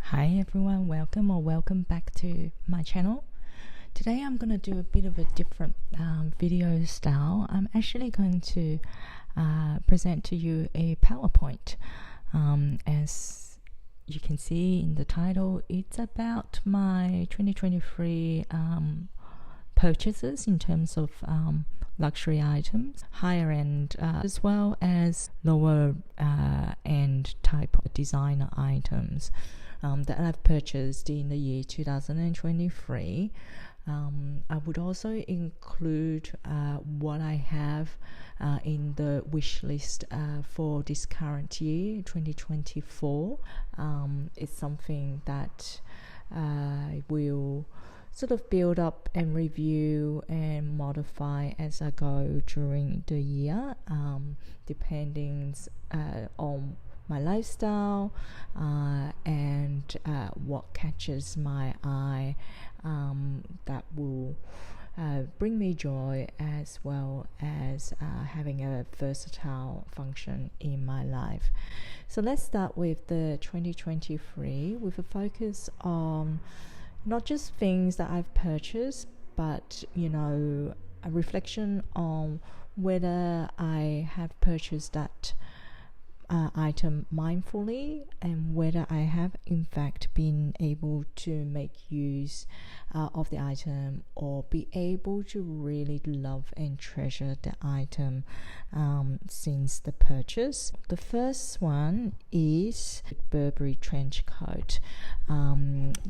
Hi everyone, welcome back to my channel. Today I'm going to do a bit of a different video style. I'm actually going to present to you a PowerPoint. As you can see in the title, it's about my 2023 purchases in terms of luxury items, higher end as well as lower end type of designer items that I've purchased in the year 2023. I would also include what I have in the wish list for this current year, 2024. It's something that I will sort of build up and review and modify as I go during the year, depending on my lifestyle and what catches my eye, that will bring me joy, as well as having a versatile function in my life. So let's start with the 2023 with a focus on not just things that I've purchased, but a reflection on whether I have purchased that item mindfully, and whether I have in fact been able to make use of the item, or be able to really love and treasure the item since the purchase. The first one is Burberry Trench coat.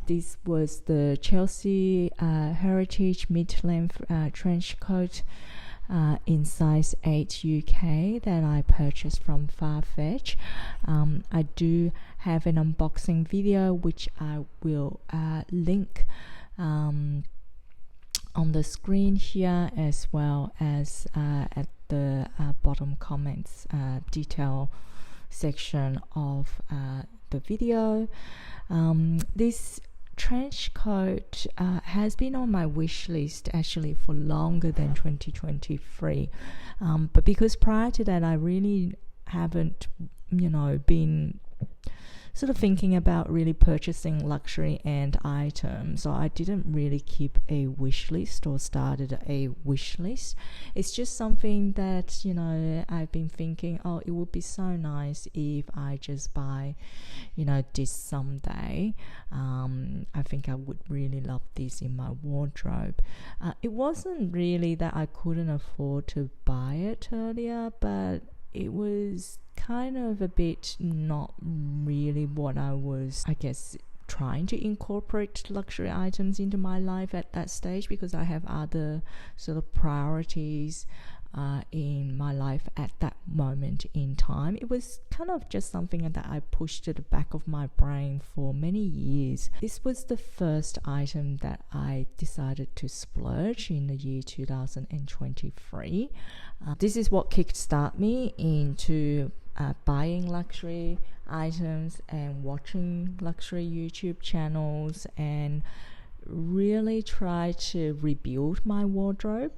This was the Chelsea Heritage mid-length trench coat in size 8 UK that I purchased from Farfetch. I do have an unboxing video which I will link on the screen here, as well as at the bottom comments detail section of the video. This trench coat has been on my wish list actually for longer than 2023, but because prior to that I really haven't been sort of thinking about really purchasing luxury and items, so I didn't really keep a wish list or started a wish list. It's just something that I've been thinking, oh, it would be so nice if I just buy this someday. I think I would really love this in my wardrobe. It wasn't really that I couldn't afford to buy it earlier, but it was kind of a bit not really what I was, I guess, trying to incorporate luxury items into my life at that stage, because I have other sort of priorities in my life at that moment in time. It was kind of just something that I pushed to the back of my brain for many years. This was the first item that I decided to splurge in the year 2023. This is what kickstarted me into buying luxury items and watching luxury YouTube channels, and really try to rebuild my wardrobe.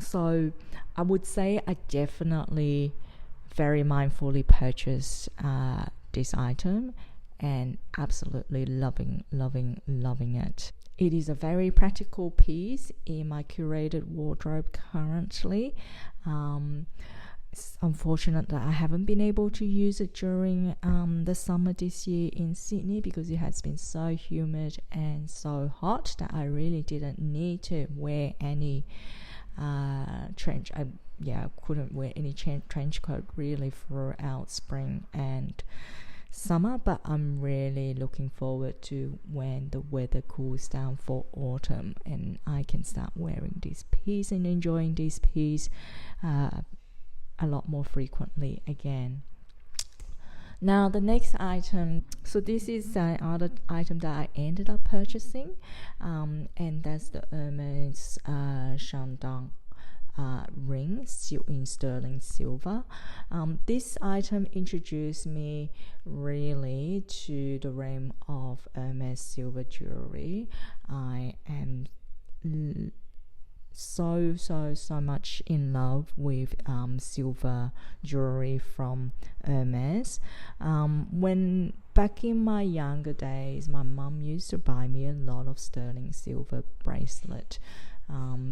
So I would say I definitely very mindfully purchased this item, and absolutely loving it. It is a very practical piece in my curated wardrobe currently. It's unfortunate that I haven't been able to use it during the summer this year in Sydney, because it has been so humid and so hot that I really didn't need to wear any trench. I couldn't wear any trench coat really throughout spring and summer, but I'm really looking forward to when the weather cools down for autumn and I can start wearing this piece and enjoying this piece a lot more frequently again. Now the next item, so this is another item that I ended up purchasing, and that's the Hermes Chandon ring in sterling silver. This item introduced me really to the realm of Hermes silver jewelry. I am so much in love with silver jewelry from Hermes. When back in my younger days, my mum used to buy me a lot of sterling silver bracelet,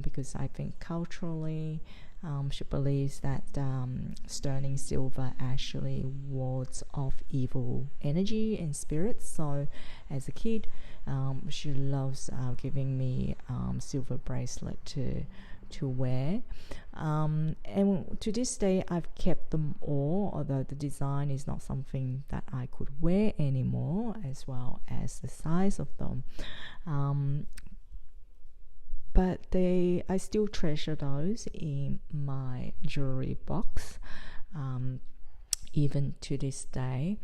because I think culturally she believes that sterling silver actually wards off evil energy and spirits. So as a kid, she loves giving me silver bracelet to wear, and to this day I've kept them all, although the design is not something that I could wear anymore, as well as the size of them. But I still treasure those in my jewelry box, even to this day.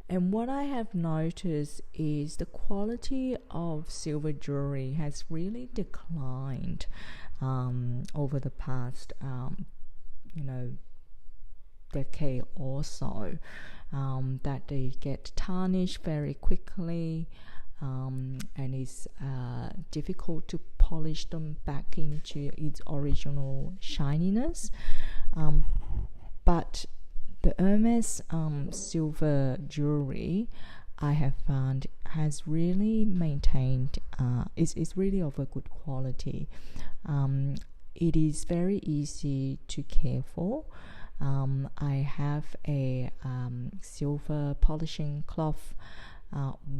And what I have noticed is the quality of silver jewelry has really declined over the past, decade or so. That they get tarnished very quickly. And it's difficult to polish them back into its original shininess. But the Hermes silver jewelry, I have found, has really maintained, is really of a good quality. It is very easy to care for. I have a silver polishing cloth,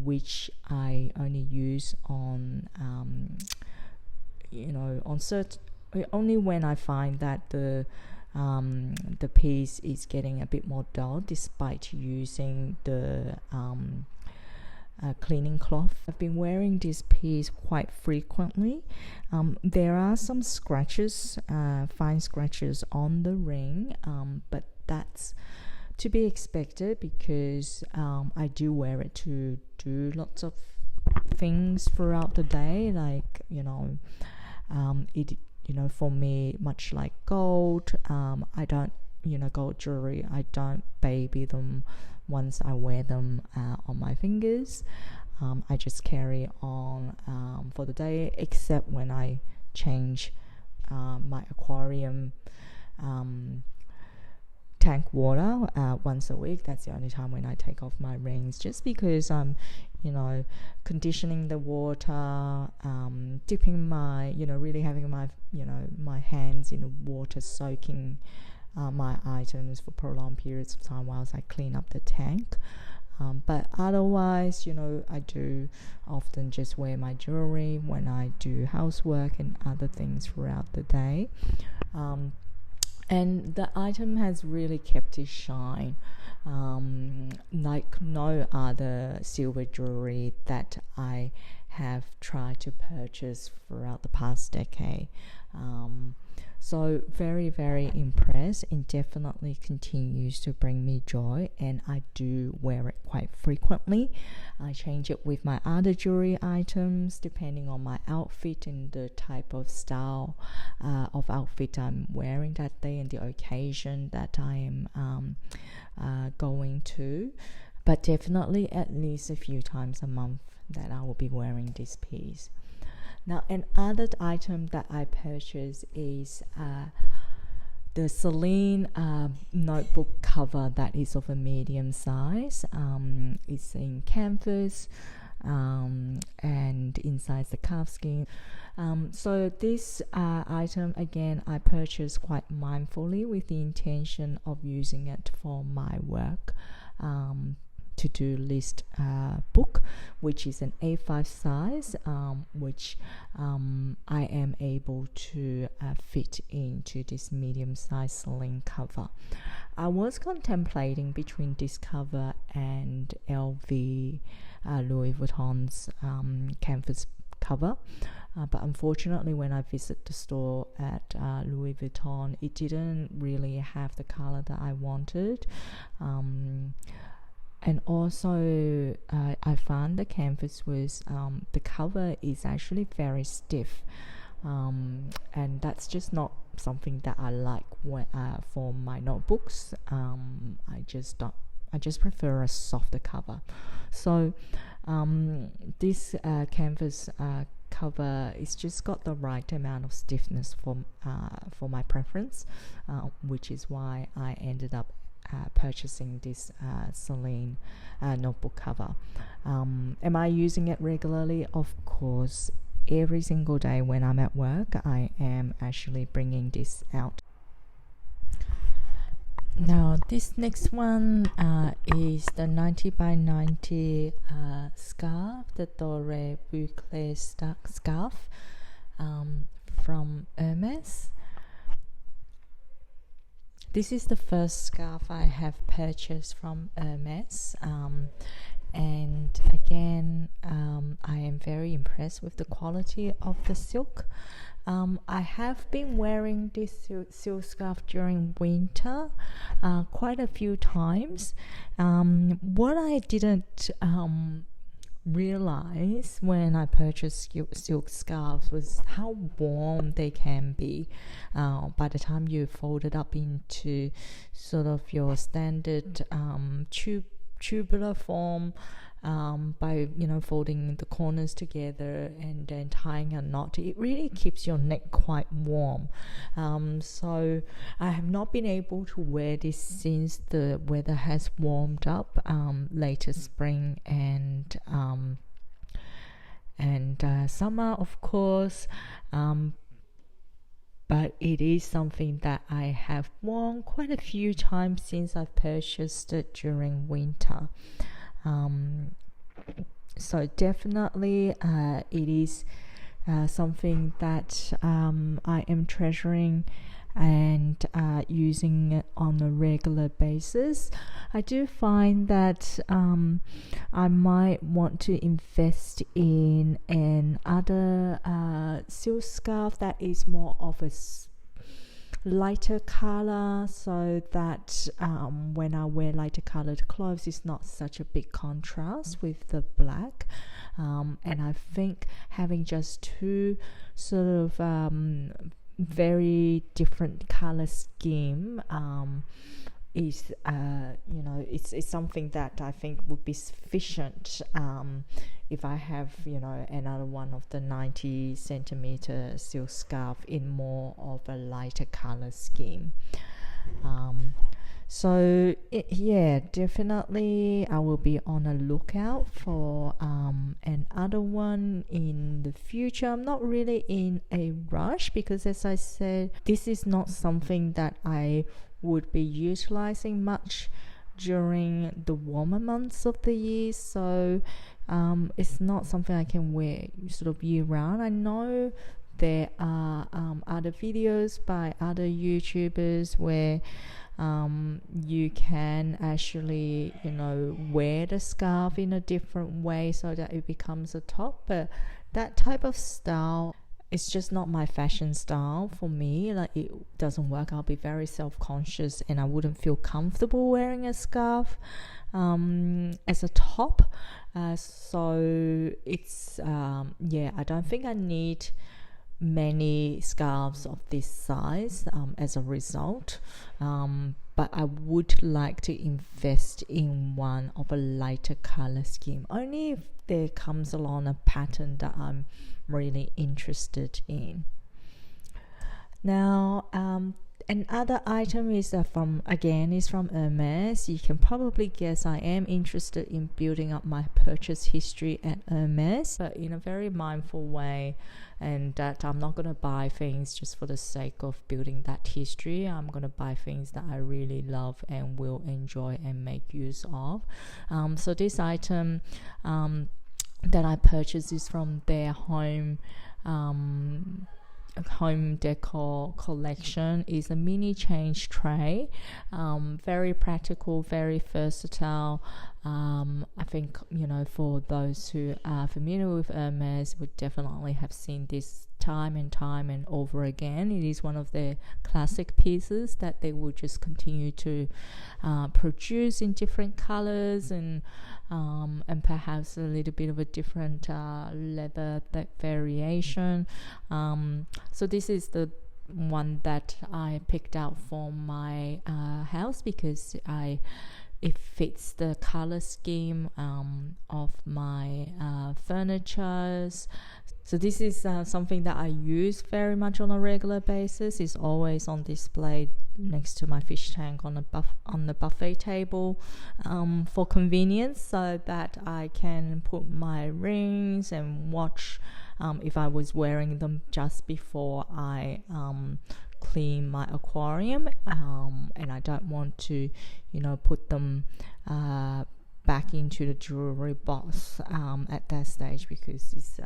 which I only use on only when I find that the piece is getting a bit more dull, despite using the cleaning cloth. I've been wearing this piece quite frequently. There are some scratches, fine scratches on the ring, but that's to be expected, because I do wear it to do lots of things throughout the day, like for me, much like gold, I don't, gold jewelry, I don't baby them once I wear them on my fingers. I just carry on for the day, except when I change my aquarium tank water once a week. That's the only time when I take off my rings, just because I'm conditioning the water, dipping my, really having my, my hands in the water, soaking my items for prolonged periods of time whilst I clean up the tank. But otherwise, I do often just wear my jewelry when I do housework and other things throughout the day. And the item has really kept its shine, like no other silver jewelry that I have tried to purchase throughout the past decade. So very, very impressed, and definitely continues to bring me joy, and I do wear it quite frequently. I change it with my other jewelry items depending on my outfit and the type of style of outfit I'm wearing that day and the occasion that I am going to. But definitely at least a few times a month that I will be wearing this piece. Now, another item that I purchased is the Celine notebook cover that is of a medium size. It's in canvas, and inside the calfskin. So this item, again, I purchased quite mindfully with the intention of using it for my work to-do list book, which is an A5 size, which I am able to fit into this medium size Celine cover. I was contemplating between this cover and LV Louis Vuitton's canvas cover, but unfortunately when I visit the store at Louis Vuitton, it didn't really have the color that I wanted. And also, I found the canvas was, the cover is actually very stiff. And that's just not something that I like for my notebooks. I just prefer a softer cover. So, this canvas cover. It's just got the right amount of stiffness for my preference, which is why I ended up purchasing this Celine notebook cover. Am I using it regularly? Of course. Every single day when I'm at work, I am actually bringing this out. Now this next one is the 90 by 90 scarf, the Doré Boucle scarf from Hermes. This is the first scarf I have purchased from Hermes, and again I am very impressed with the quality of the silk. I have been wearing this silk scarf during winter quite a few times. What I didn't realize when I purchased silk scarves was how warm they can be by the time you fold it up into sort of your standard tubular form, by folding the corners together and then tying a knot. It really keeps your neck quite warm. So I have not been able to wear this since the weather has warmed up, later spring and summer, of course. But it is something that I have worn quite a few times since I've purchased it during winter. So definitely it is something that I am treasuring and using it on a regular basis. I do find that I might want to invest in another silk scarf that is more of a lighter color, so that when I wear lighter colored clothes, it's not such a big contrast with the black. And I think having just two sort of very different color scheme is it's something that I think would be sufficient if I have another one of the 90 centimeter silk scarf in more of a lighter color scheme. So definitely I will be on a lookout for another one in the future. I'm not really in a rush because, as I said, this is not something that I would be utilizing much during the warmer months of the year, so it's not something I can wear sort of year round. I know there are other videos by other YouTubers where you can actually wear the scarf in a different way so that it becomes a top, but that type of style, it's just not my fashion style for me. Like, it doesn't work. I'll be very self-conscious and I wouldn't feel comfortable wearing a scarf as a top. So it's I don't think I need many scarves of this size as a result, but I would like to invest in one of a lighter color scheme, only if there comes along a pattern that I'm really interested in. Now another item is from Hermes. You can probably guess I am interested in building up my purchase history at Hermes, but in a very mindful way, and that I'm not going to buy things just for the sake of building that history. I'm going to buy things that I really love and will enjoy and make use of. So this item that I purchased is from their home decor collection. Is a mini change tray, very practical, very versatile. I think for those who are familiar with Hermes would definitely have seen this time and over again. It is one of their classic pieces that they will just continue to produce in different colors and perhaps a little bit of a different leather variation. So this is the one that I picked out for my house because I it fits the color scheme of my furnitures. So this is something that I use very much on a regular basis. It's always on display next to my fish tank on the buffet table for convenience, so that I can put my rings and watch if I was wearing them just before I clean my aquarium, and I don't want to, put them back into the jewelry box at that stage, because it's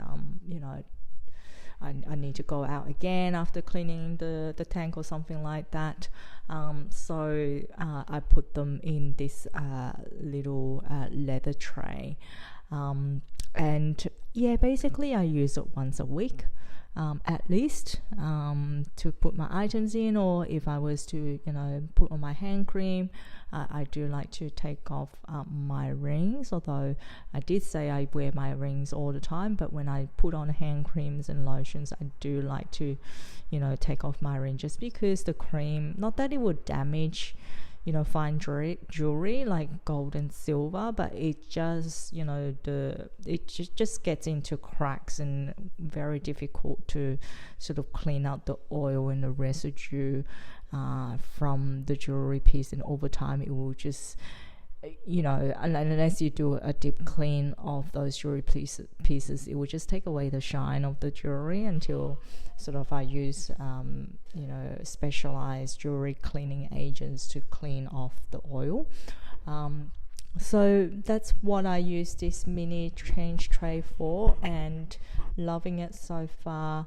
I need to go out again after cleaning the tank or something like that. So I put them in this little leather tray, and yeah, basically I use it once a week at least, to put my items in, or if I was to put on my hand cream. I do like to take off my rings, although I did say I wear my rings all the time, but when I put on hand creams and lotions, I do like to take off my ring, just because the cream, not that it would damage fine jewelry like gold and silver, but it just it just gets into cracks, and very difficult to sort of clean out the oil and the residue from the jewelry piece, and over time it will just unless you do a deep clean of those jewelry pieces, it will just take away the shine of the jewelry until sort of I use specialized jewelry cleaning agents to clean off the oil. So that's what I use this mini change tray for, and loving it so far.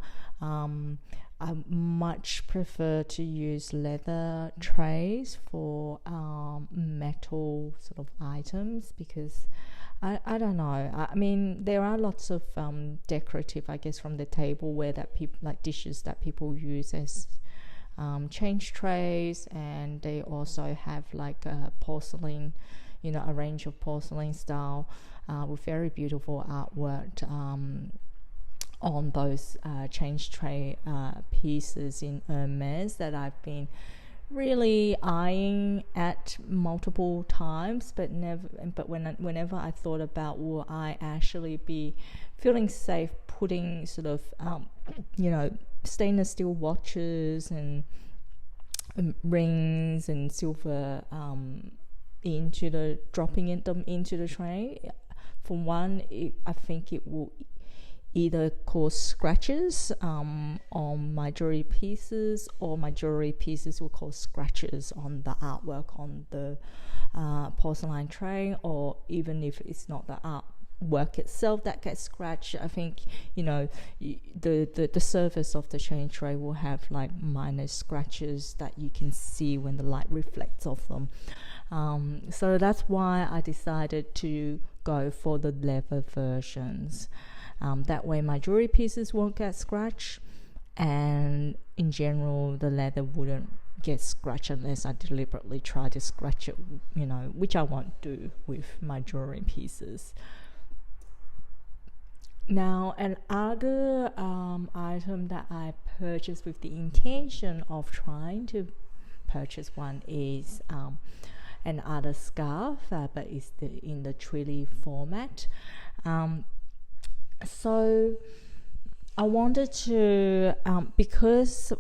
I much prefer to use leather trays for metal sort of items, because I don't know. I mean, there are lots of decorative, I guess, from the tableware that people like, dishes that people use as change trays, and they also have like a porcelain, a range of porcelain style with very beautiful artwork on those change tray pieces in Hermes that I've been really eyeing at multiple times, but whenever I thought about, will I actually be feeling safe putting sort of stainless steel watches and rings and silver dropping them into the tray. For one, I think it will either cause scratches on my jewelry pieces, or my jewelry pieces will cause scratches on the artwork on the porcelain tray, or even if it's not the artwork itself that gets scratched, I think the surface of the change tray will have like minor scratches that you can see when the light reflects off them. So that's why I decided to go for the leather versions. That way my jewelry pieces won't get scratched, and in general the leather wouldn't get scratched unless I deliberately try to scratch it, which I won't do with my jewelry pieces. Now, another item that I purchased with the intention of trying to purchase one is another scarf, but it's in the Twilly format. So I wanted to, because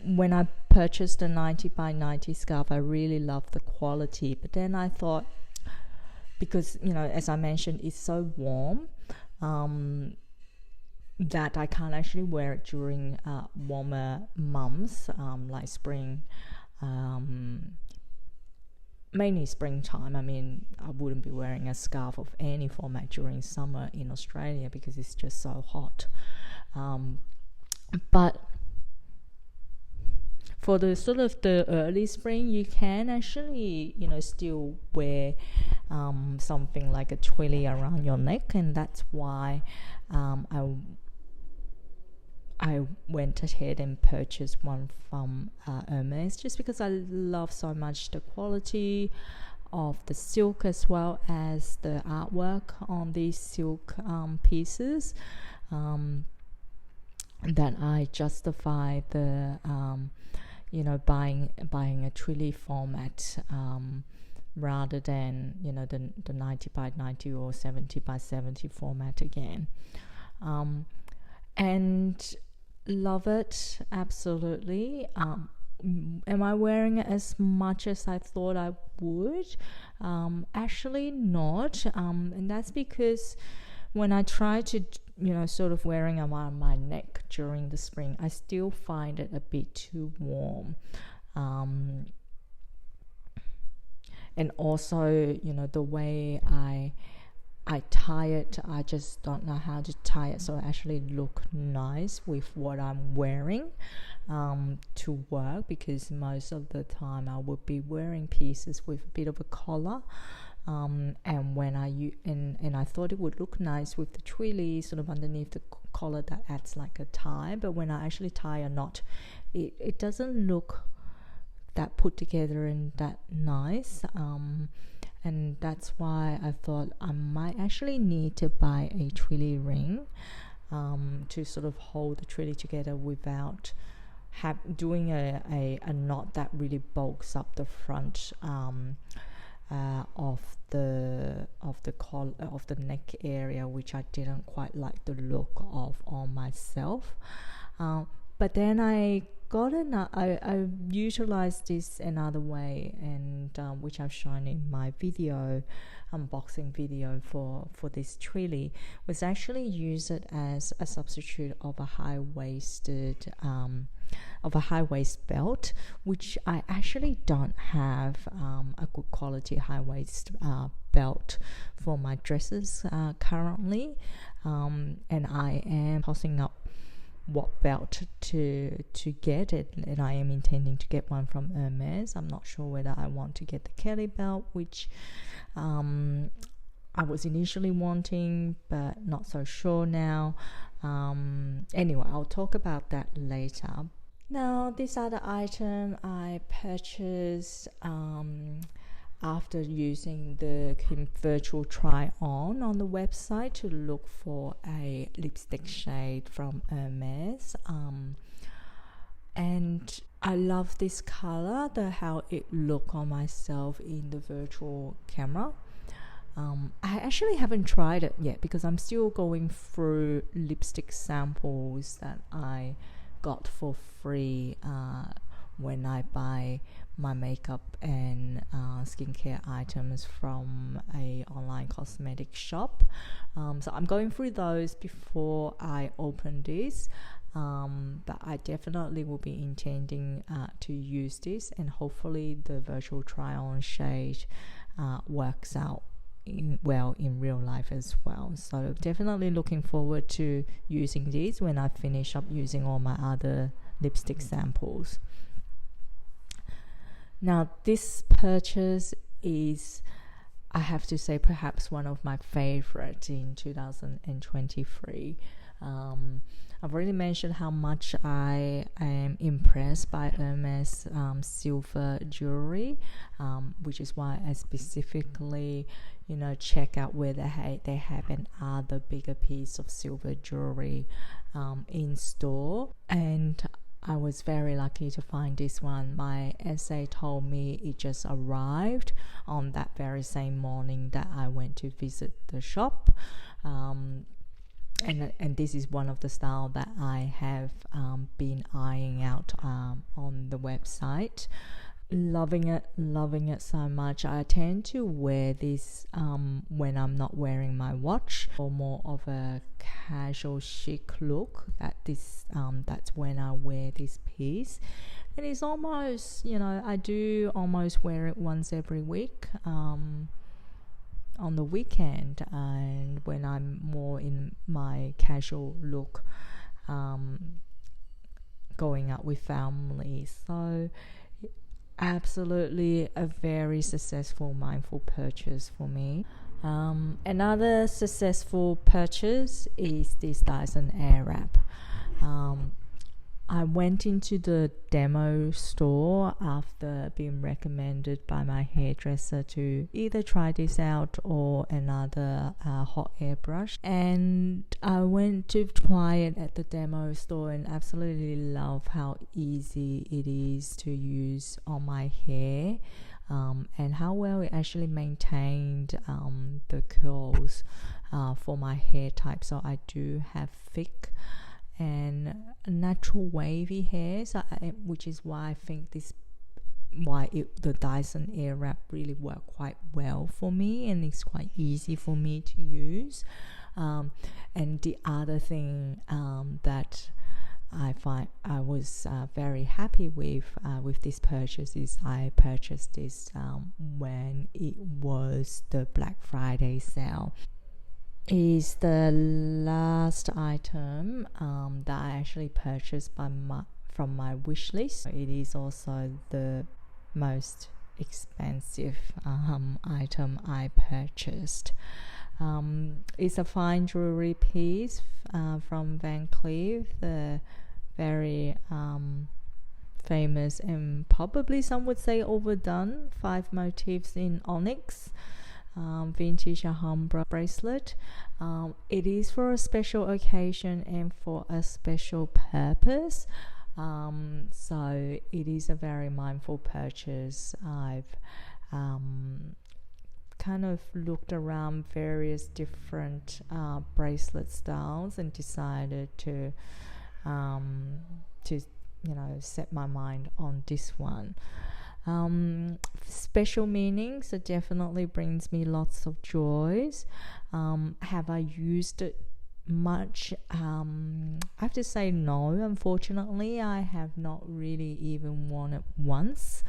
when I purchased the 90 by 90 scarf, I really loved the quality. But then I thought, because, as I mentioned, it's so warm that I can't actually wear it during warmer months, like spring, mainly springtime. I mean, I wouldn't be wearing a scarf of any format during summer in Australia because it's just so hot. But for the sort of the early spring, you can actually, still wear something like a twilly around your neck, and that's why I went ahead and purchased one from Hermes, just because I love so much the quality of the silk as well as the artwork on these silk pieces, that I justify the buying a Twilly format rather than, you know, the 90 by 90 or 70 by 70 format again. And love it, absolutely. Am I wearing it as much as I thought I would? Actually not, and that's because when I try to, you know, sort of wearing them around my neck during the spring, I still find it a bit too warm. And also, you know, the way I tie it, I just don't know how to tie it so it actually look nice with what I'm wearing to work, because most of the time I would be wearing pieces with a bit of a collar, and when I thought it would look nice with the twilly sort of underneath the collar that adds like a tie, but when I actually tie a knot, it doesn't look that put together and that nice, and that's why I thought I might actually need to buy a twilly ring to sort of hold the twilly together without doing a knot that really bulks up the front of the neck area, which I didn't quite like the look of on myself. But then I utilized this another way, and which I've shown in my unboxing video for this twilly, was actually use it as a substitute of a high waist belt, which I actually don't have a good quality high waist belt for my dresses currently, and I am tossing up what belt to get it, and I am intending to get one from Hermes. I'm not sure whether I want to get the Kelly belt, which I was initially wanting, but not so sure now. Anyway, I'll talk about that later. Now, this other item I purchased after using the virtual try-on the website to look for a lipstick shade from Hermes. And I love this color, how it looked on myself in the virtual camera. I actually haven't tried it yet because I'm still going through lipstick samples that I got for free when I buy my makeup and skincare items from a online cosmetic shop. So I'm going through those before I open this, but I definitely will be intending to use this, and hopefully the virtual try-on shade works out well in real life as well. So definitely looking forward to using these when I finish up using all my other lipstick samples. Now, this purchase is, I have to say, perhaps one of my favorite in 2023. I've already mentioned how much I am impressed by Hermes silver jewelry, which is why I specifically, you know, check out where they have another bigger piece of silver jewelry in store. And I was very lucky to find this one. My SA told me it just arrived on that very same morning that I went to visit the shop. And this is one of the style that I have been eyeing out on the website. Loving it so much. I tend to wear this when I'm not wearing my watch, or more of a casual chic look. That's when I wear this piece. And it's almost, you know, I do almost wear it once every week on the weekend, and when I'm more in my casual look, going out with family. So absolutely a very successful mindful purchase for me. Another successful purchase is this Dyson Airwrap. I went into the demo store after being recommended by my hairdresser to either try this out or another hot air brush, and I went to try it at the demo store and absolutely love how easy it is to use on my hair. and how well it actually maintained the curls for my hair type. So I do have thick and natural wavy hair, so which is why I think the Dyson Airwrap really worked quite well for me, and it's quite easy for me to use. And the other thing that I find I was very happy with this purchase is I purchased this when it was the Black Friday sale. Is the last item that I actually purchased from my wish list. It is also the most expensive item I purchased. It's a fine jewelry piece from Van Cleef, the very famous and probably some would say overdone 5 motifs in onyx vintage Alhambra bracelet. It is for a special occasion and for a special purpose. So it is a very mindful purchase. I've kind of looked around various different bracelet styles and decided to set my mind on this one. Special meanings, so definitely brings me lots of joys. Have I used it much? I have to say no, unfortunately. I have not really even worn it once,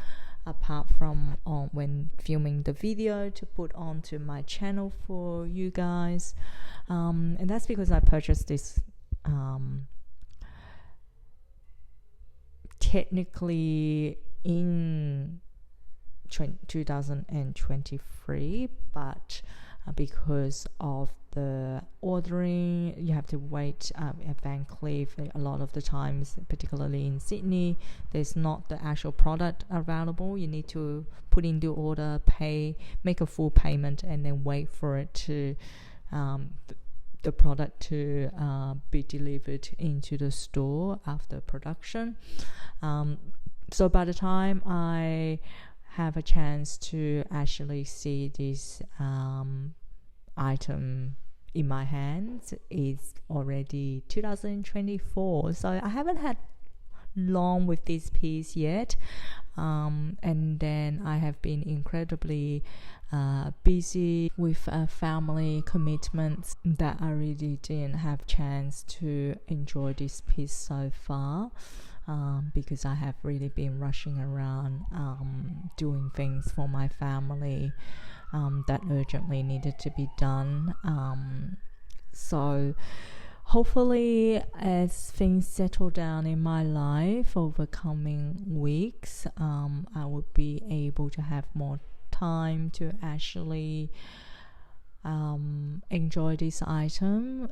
apart from when filming the video to put onto my channel for you guys, and that's because I purchased this technically in 2023, but because of the ordering, you have to wait at Van Cleef. A lot of the times, particularly in Sydney, there's not the actual product available. You need to put in the order, pay, make a full payment, and then wait for it to the product to be delivered into the store after production. So by the time I have a chance to actually see this item in my hands, it's already 2024. So I haven't had long with this piece yet. And then I have been incredibly busy with family commitments that I really didn't have chance to enjoy this piece so far. Because I have really been rushing around doing things for my family that urgently needed to be done. So hopefully, as things settle down in my life over coming weeks, I will be able to have more time to actually enjoy this item,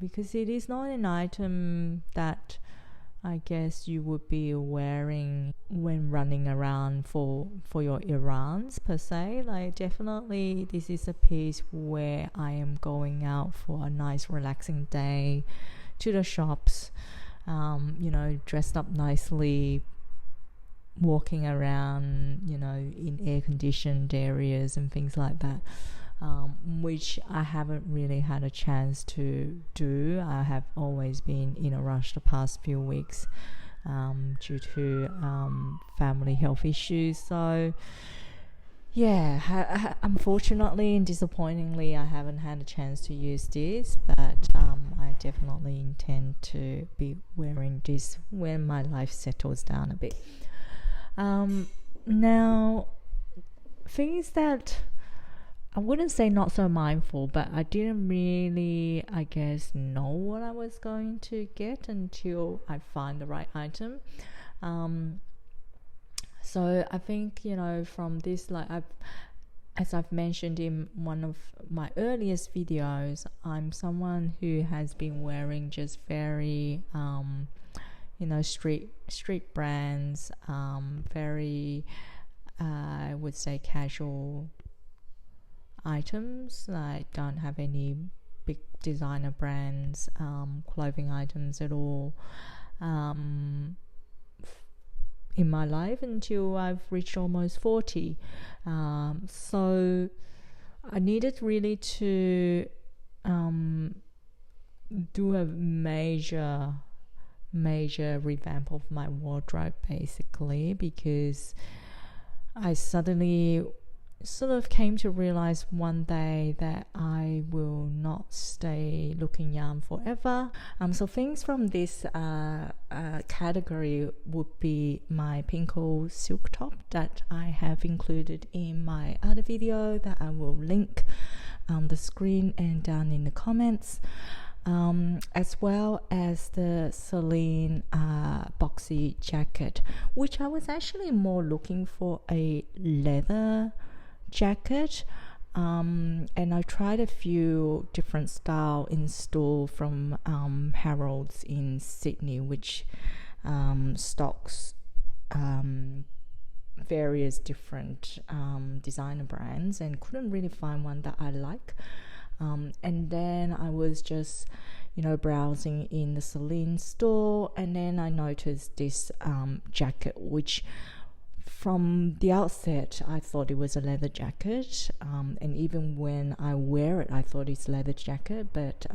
because it is not an item that I guess you would be wearing when running around for your errands per se. Like, definitely this is a piece where I am going out for a nice relaxing day, to the shops, dressed up nicely, walking around, in air-conditioned areas and things like that. Which I haven't really had a chance to do. I have always been in a rush the past few weeks due to family health issues. So yeah, unfortunately and disappointingly, I haven't had a chance to use this, but I definitely intend to be wearing this when my life settles down a bit. Now, things that I wouldn't say not so mindful, but I didn't really, I guess, know what I was going to get until I find the right item. So I think, from this, as I've mentioned in one of my earliest videos, I'm someone who has been wearing just very, street brands, very, I would say, casual items. I don't have any big designer brands, clothing items at all. in my life until I've reached almost 40. So I needed really to do a major revamp of my wardrobe, basically, because I suddenly sort of came to realize one day that I will not stay looking young forever. So things from this category would be my PINKO silk top that I have included in my other video that I will link on the screen and down in the comments, as well as the Celine boxy jacket, which I was actually more looking for a leather jacket, and I tried a few different style in store from Harrods in Sydney, which stocks various different designer brands, and couldn't really find one that I like. And then I was just, browsing in the Celine store, and then I noticed this jacket, which from the outset I thought it was a leather jacket, and even when I wear it I thought it's leather jacket, but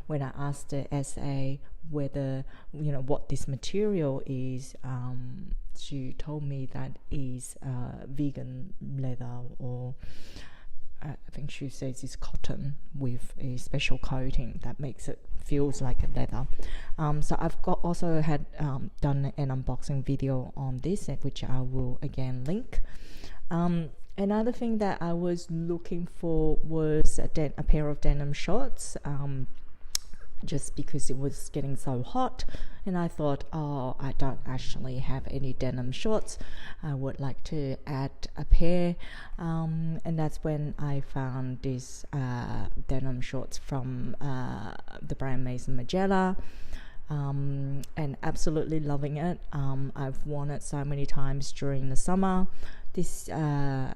when I asked the SA whether what this material is, she told me that is vegan leather, or I think she says it's cotton with a special coating that makes it feels like a leather. So I've also had done an unboxing video on this, which I will again link. Another thing that I was looking for was a pair of denim shorts, just because it was getting so hot, and I thought, I don't actually have any denim shorts, I would like to add a pair, and that's when I found these denim shorts from the brand Maison Margiela, and absolutely loving it. I've worn it so many times during the summer this year,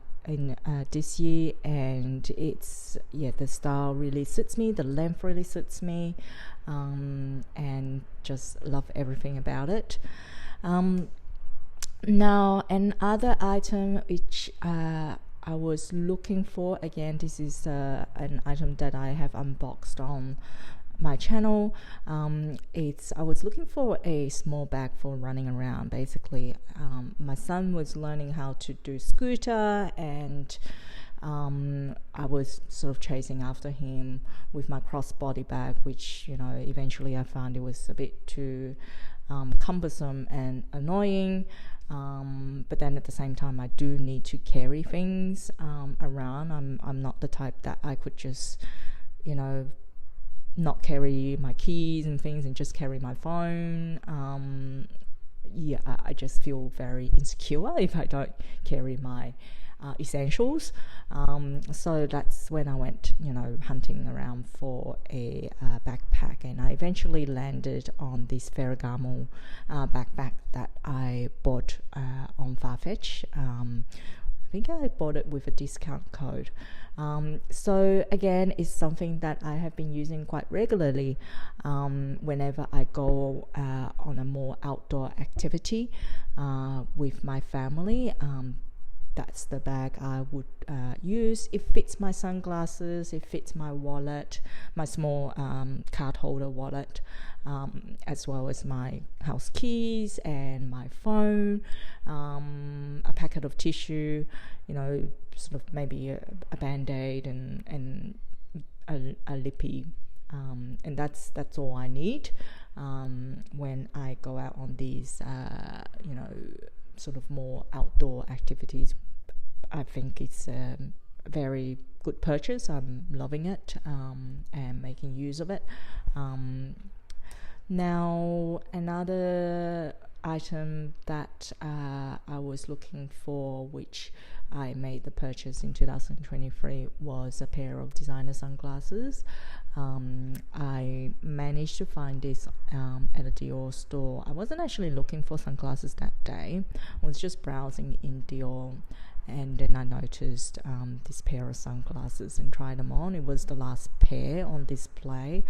and it's the style really suits me, the length really suits me, and just love everything about it. Now another item which I was looking for, again this is an item that I have unboxed on my channel. I was looking for a small bag for running around. Basically, my son was learning how to do scooter, and I was sort of chasing after him with my crossbody bag, which eventually I found it was a bit too cumbersome and annoying, but then at the same time I do need to carry things around. I'm not the type that I could just not carry my keys and things and just carry my phone. I just feel very insecure if I don't carry my essentials. So that's when I went hunting around for a backpack, and I eventually landed on this Ferragamo backpack that I bought on Farfetch. I think I bought it with a discount code. So again, it's something that I have been using quite regularly whenever I go on a more outdoor activity with my family. That's the bag I would use. It fits my sunglasses, it fits my wallet, my small card holder wallet, as well as my house keys and my phone, a packet of tissue, sort of maybe a band-aid and a lippy, and that's all I need when I go out on these sort of more outdoor activities. I think it's a very good purchase. I'm loving it and making use of it. Now another item that I was looking for, which I made the purchase in 2023, was a pair of designer sunglasses. I managed to find this at a Dior store. I wasn't actually looking for sunglasses that day. I was just browsing in Dior, and then I noticed this pair of sunglasses and tried them on. It was the last pair on display.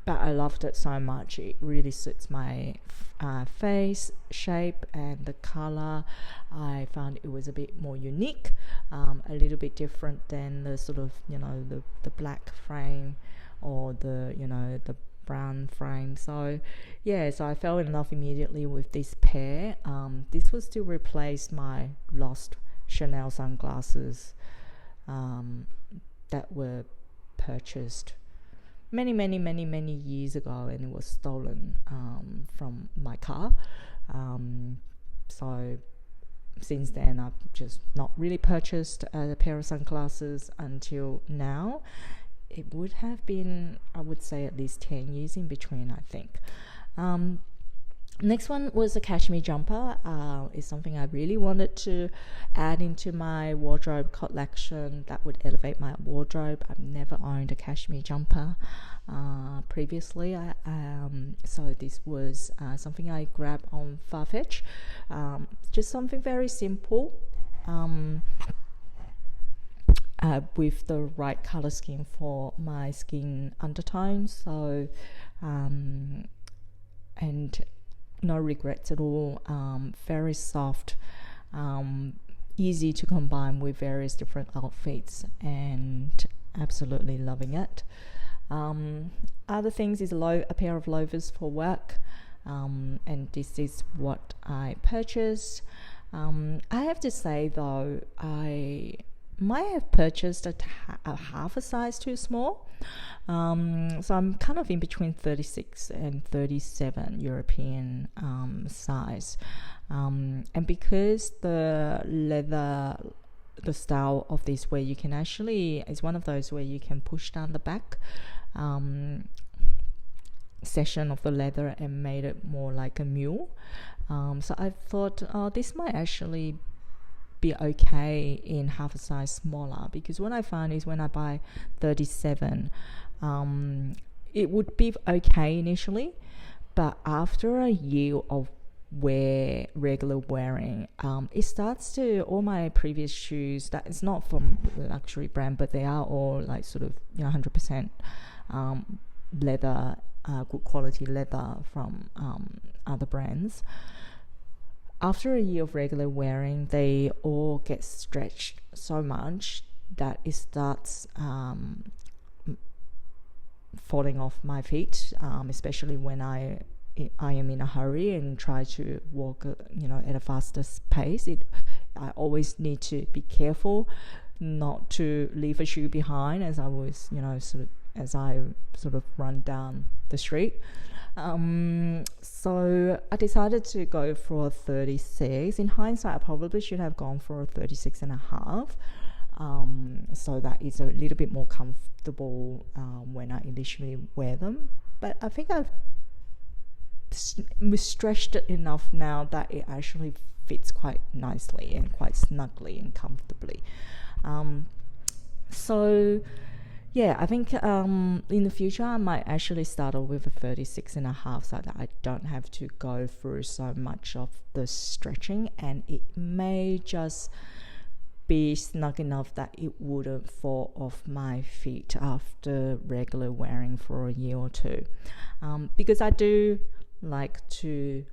but I loved it so much. It really suits my face shape, and the color I found it was a bit more unique, a little bit different than the sort of, you know, the black frame or the, you know, the brown frame. So yeah, so I fell in love immediately with this pair. This was to replace my lost Chanel sunglasses that were purchased many years ago, and it was stolen from my car. So since then I've just not really purchased a pair of sunglasses until now. It would have been, I would say, at least 10 years in between, I think. Next one was a cashmere jumper. It's something I really wanted to add into my wardrobe collection that would elevate my wardrobe. I've never owned a cashmere jumper previously, so this was something I grabbed on Farfetch. Just something very simple, with the right color scheme for my skin undertones. So and no regrets at all. Very soft, easy to combine with various different outfits, and absolutely loving it. Other things is a pair of loafers for work, and this is what I purchased. I have to say though, I might have purchased a half a size too small. So I'm kind of in between 36 and 37 European size. And because the leather, the style of this, where you can actually, it's one of those where you can push down the back section of the leather and made it more like a mule. So I thought, this might actually be okay in half a size smaller, because what I find is when I buy 37, it would be okay initially, but after a year of regular wearing, it starts to, all my previous shoes, that is not from the luxury brand, but they are all like sort of, you know, 100% leather, good quality leather from other brands. After a year of regular wearing, they all get stretched so much that it starts falling off my feet, especially when I am in a hurry and try to walk, you know, at a faster pace. I always need to be careful not to leave a shoe behind as I was, you know, as I run down the street. So I decided to go for a 36. In hindsight, I probably should have gone for a 36 and a half. So that is a little bit more comfortable when I initially wear them. But I think I've stretched it enough now that it actually fits quite nicely and quite snugly and comfortably. So yeah, I think in the future I might actually start off with a 36 and a half so that I don't have to go through so much of the stretching, and it may just be snug enough that it wouldn't fall off my feet after regular wearing for a year or two, because I do like to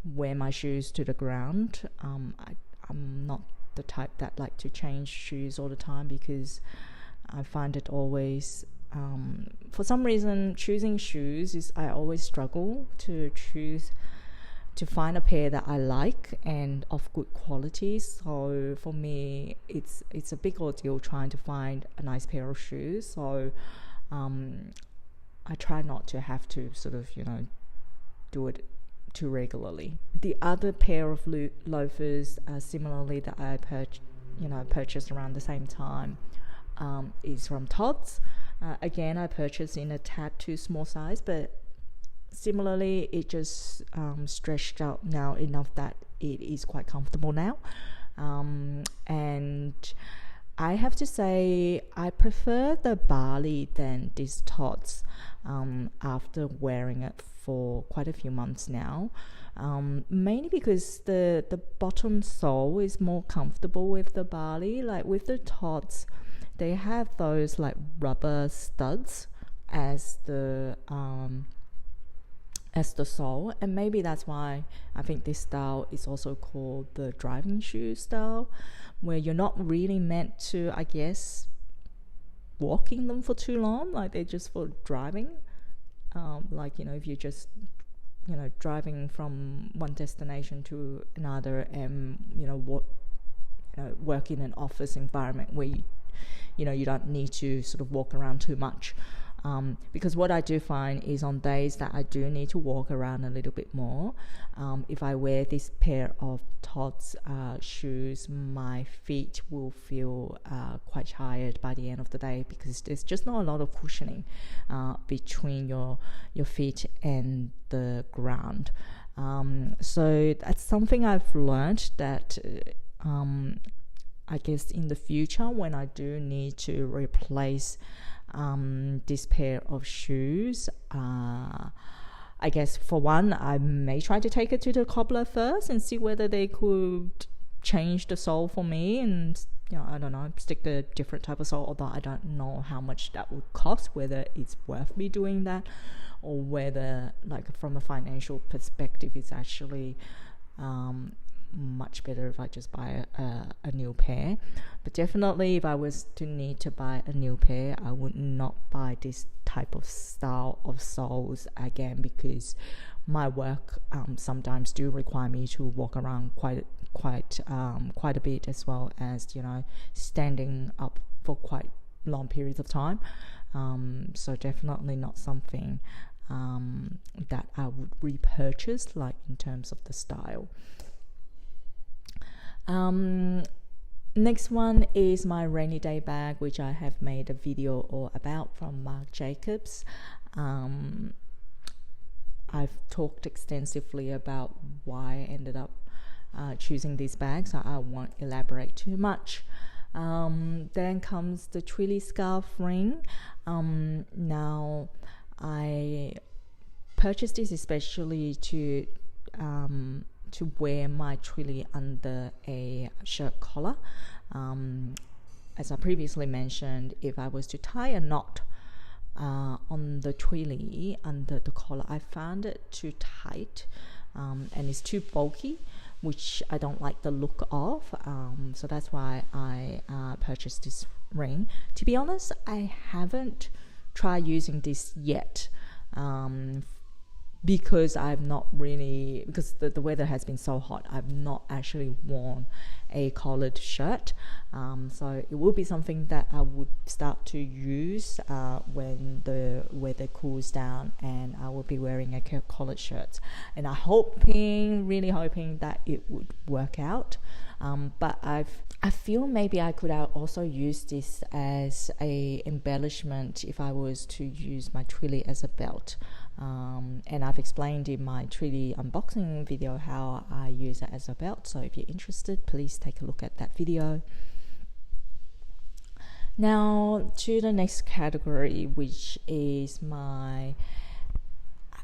wear my shoes to the ground. I'm not the type that like to change shoes all the time, because I find it always, for some reason, choosing shoes is, I always struggle to find a pair that I like and of good quality. So for me, it's a big ordeal trying to find a nice pair of shoes. So I try not to have to sort of, you know, do it too regularly. The other pair of loafers, similarly, that I purchased around the same time, is from Tods. Again, I purchased in a tad too small size, but similarly, it just stretched out now enough that it is quite comfortable now. And I have to say, I prefer the Bally than these Tods after wearing it for quite a few months now. Mainly because the bottom sole is more comfortable with the Bally. Like with the Tods, they have those like rubber studs as the sole, and maybe that's why I think this style is also called the driving shoe style, where you're not really meant to, I guess, walk in them for too long. Like, they're just for driving. Like, you know, if you're just, you know, driving from one destination to another, and you know, work in an office environment where you don't need to sort of walk around too much. Because what I do find is on days that I do need to walk around a little bit more, if I wear this pair of Tods shoes, my feet will feel quite tired by the end of the day, because there's just not a lot of cushioning between your feet and the ground. So that's something I've learned, that I guess in the future, when I do need to replace this pair of shoes, I guess for one, I may try to take it to the cobbler first and see whether they could change the sole for me, and I don't know, stick a different type of sole, although I don't know how much that would cost, whether it's worth me doing that, or whether, like, from a financial perspective, it's actually much better if I just buy a new pair. But definitely, if I was to need to buy a new pair, I would not buy this type of style of soles again, because my work sometimes do require me to walk around quite a bit, as well as, you know, standing up for quite long periods of time. So definitely not something that I would repurchase, like, in terms of the style. Next one is my rainy day bag, which I have made a video all about, from Marc Jacobs. I've talked extensively about why I ended up choosing these bags, so I won't elaborate too much. Then comes the Twilly scarf ring. Now, I purchased this especially to wear my Twilly under a shirt collar. As I previously mentioned, if I was to tie a knot on the Twilly under the collar, I found it too tight, and it's too bulky, which I don't like the look of. So that's why I purchased this ring. To be honest, I haven't tried using this yet, because the weather has been so hot, I've not actually worn a collared shirt. So it will be something that I would start to use when the weather cools down, and I will be wearing a collared shirt. And I'm really hoping that it would work out. But I feel maybe I could also use this as a embellishment if I was to use my Twilly as a belt. And I've explained in my Twilly unboxing video how I use it as a belt, so if you're interested, please take a look at that video. Now to the next category, which is I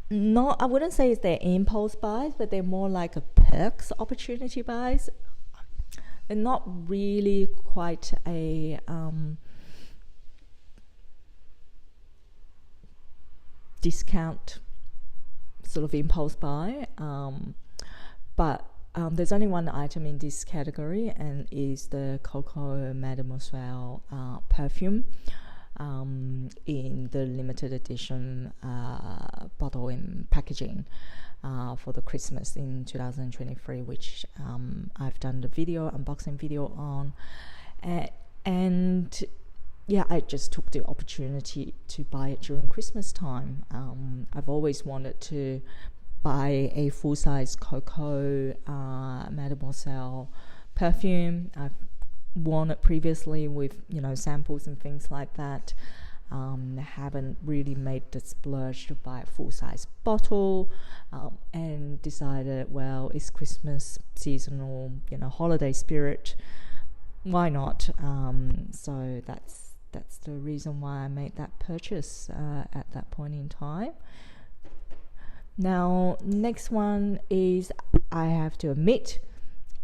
wouldn't say it's their impulse buys, but they're more like a perks opportunity buys. They're not really quite a discount sort of impulse buy, but there's only one item in this category, and is the Coco Mademoiselle perfume in the limited edition bottle and packaging for the Christmas in 2023, which I've done the unboxing video on, and yeah, I just took the opportunity to buy it during Christmas time. I've always wanted to buy a full-size Coco Mademoiselle perfume. I've worn it previously with, samples and things like that. Haven't really made the splurge to buy a full-size bottle, and decided, well, it's Christmas, seasonal, holiday spirit. Why not? So that's the reason why I made that purchase at that point in time. Now, next one is, I have to admit,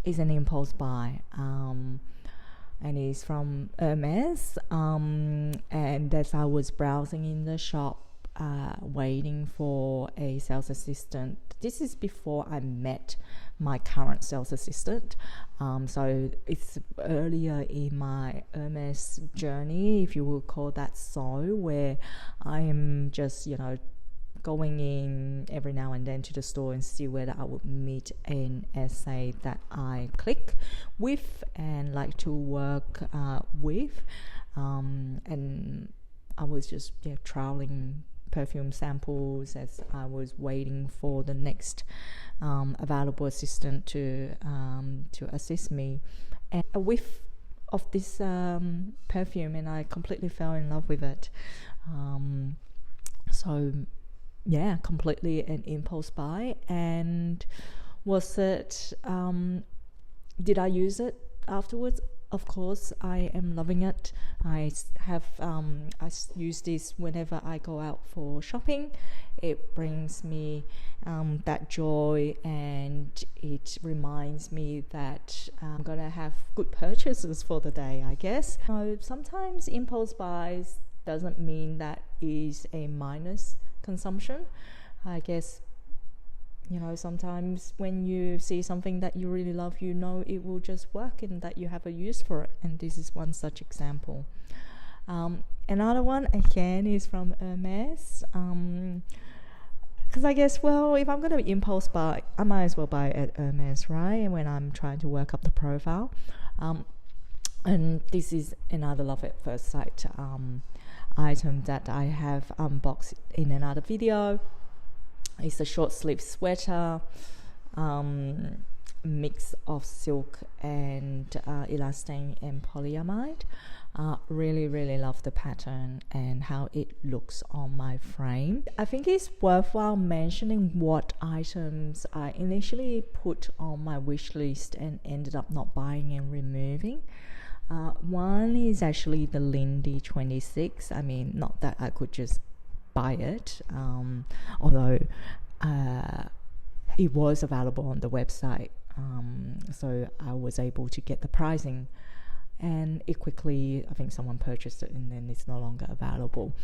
is an impulse buy. and it's from Hermes. And as I was browsing in the shop, waiting for a sales assistant, this is before I met my current sales assistant. So it's earlier in my Hermes journey, if you will call that so, where I am just, going in every now and then to the store and see whether I would meet an essay that I click with and like to work with. And I was just trialing perfume samples as I was waiting for the next available assistant to assist me, and a whiff of this perfume, and I completely fell in love with it. So yeah, completely an impulse buy. And was it did I use it afterwards? Of course, I am loving it. I use this whenever I go out for shopping. It brings me that joy, and it reminds me that I'm gonna have good purchases for the day, I guess. Sometimes impulse buys doesn't mean that is a minus consumption. I guess sometimes when you see something that you really love, it will just work and that you have a use for it. And this is one such example. Another one, again, is from Hermes. Because I guess, if I'm going to impulse buy, I might as well buy at Hermes, right? And when I'm trying to work up the profile. And this is another love at first sight item that I have unboxed in another video. It's a short sleeve sweater, mix of silk and elastane and polyamide. Really, really love the pattern and how it looks on my frame. I think it's worthwhile mentioning what items I initially put on my wish list and ended up not buying and removing. One is actually the Lindy 26. I mean, not that I could just buy it, although it was available on the website, so I was able to get the pricing, and it quickly, I think someone purchased it and then it's no longer available,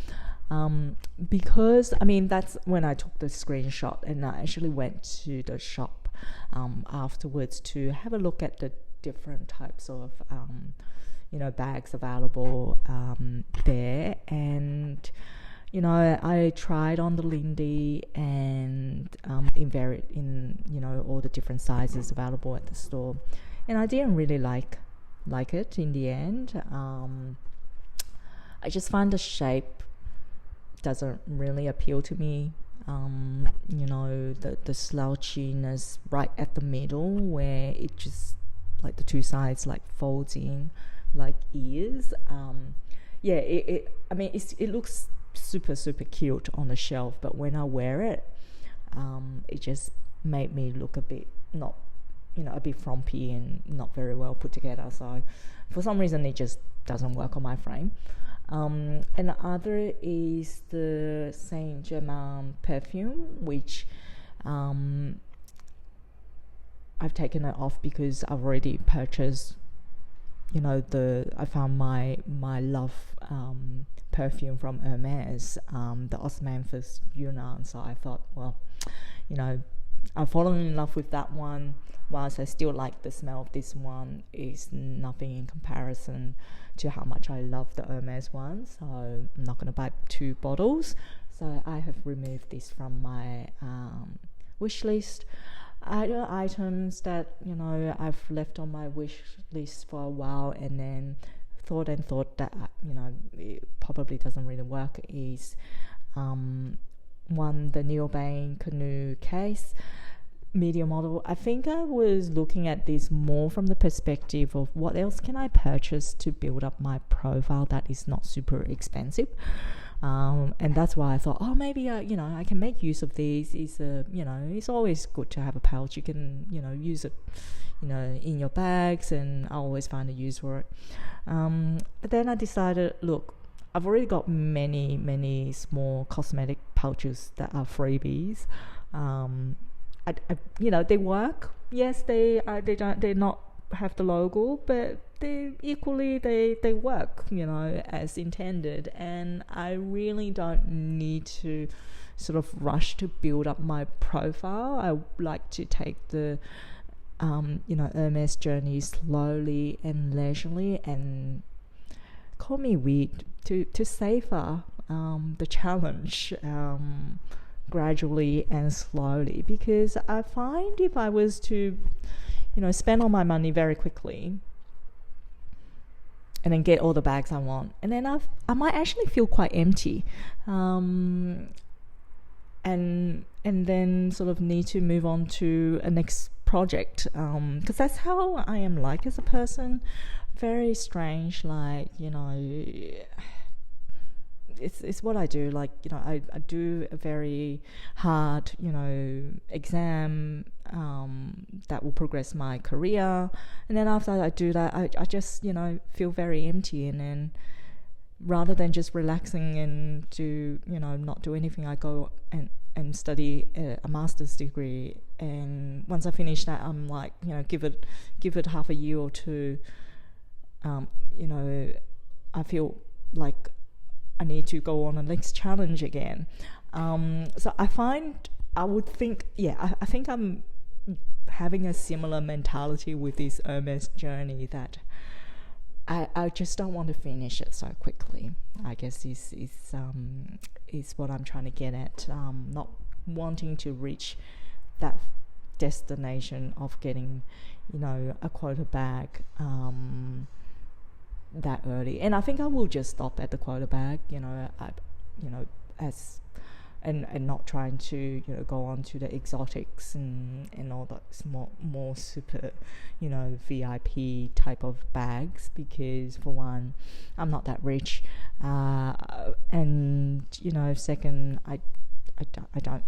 because that's when I took the screenshot, and I actually went to the shop afterwards to have a look at the different types of bags available there. And I tried on the Lindy and in all the different sizes available at the store, and I didn't really like it in the end. I just find the shape doesn't really appeal to me. The slouchiness right at the middle, where it just like the two sides like folds in like ears. It looks super, super cute on the shelf, but when I wear it, it just made me look a bit a bit frumpy and not very well put together. So for some reason it just doesn't work on my frame. And the other is the Saint Germain perfume, which I've taken it off because I've already purchased I found my love perfume from Hermes, the Osmanthus Yunnan. So I thought, I've fallen in love with that one. Whilst I still like the smell of this one, is nothing in comparison to how much I love the Hermes one. So I'm not going to buy 2 bottles. So I have removed this from my wish list. Other items that I've left on my wish list for a while and then thought that it probably doesn't really work is one, the Neobank Canoe case medium model. I think I was looking at this more from the perspective of what else can I purchase to build up my profile that is not super expensive. And that's why I thought, maybe I can make use of these. It's always good to have a pouch. You can use it in your bags, and I always find a use for it. But then I decided, look, I've already got many small cosmetic pouches that are freebies. They work. Yes, they're not have the logo, but they work, you know, as intended. And I really don't need to sort of rush to build up my profile. I like to take the you know, Hermes journey slowly and leisurely, and call me weird, to savor the challenge gradually and slowly, because I find if I was to, you know, spend all my money very quickly and then get all the bags I want, and then I might actually feel quite empty, and then sort of need to move on to a next project, because that's how I am like as a person. Very strange, like, you know, it's what I do. Like, you know, I do a very hard, you know, exam that will progress my career, and then after I do that, I just, you know, feel very empty. And then rather than just relaxing and do, you know, not do anything, I go and study a master's degree. And once I finish that, I'm like, you know, give it half a year or two, you know, I feel like I need to go on the next challenge again. So I think I'm having a similar mentality with this Hermes journey, that I just don't want to finish it so quickly. I guess is what I'm trying to get at. Not wanting to reach that destination of getting, you know, a quota bag that early. And I think I will just stop at the quota bag, you know, and not trying to, you know, go on to the exotics and all that more super, you know, VIP type of bags, because for one, I'm not that rich, and, you know, second, I don't,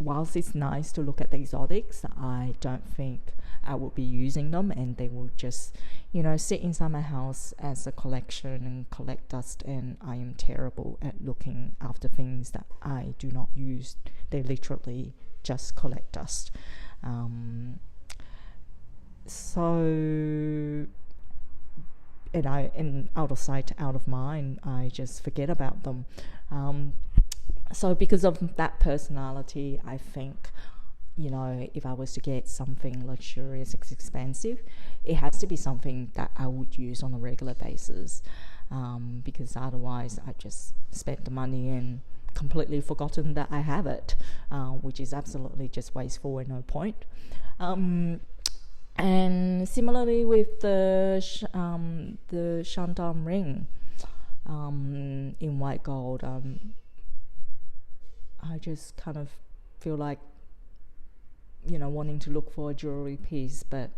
whilst it's nice to look at the exotics, I don't think I will be using them, and they will just, you know, sit inside my house as a collection and collect dust. And I am terrible at looking after things that I do not use. They literally just collect dust. So, and out of sight, out of mind, I just forget about them. So because of that personality, I think, you know, if I was to get something luxurious, expensive, it has to be something that I would use on a regular basis, because otherwise I just spent the money and completely forgotten that I have it, which is absolutely just wasteful and no point. And similarly with the Shandong ring in white gold, I just kind of feel like, you know, wanting to look for a jewelry piece, but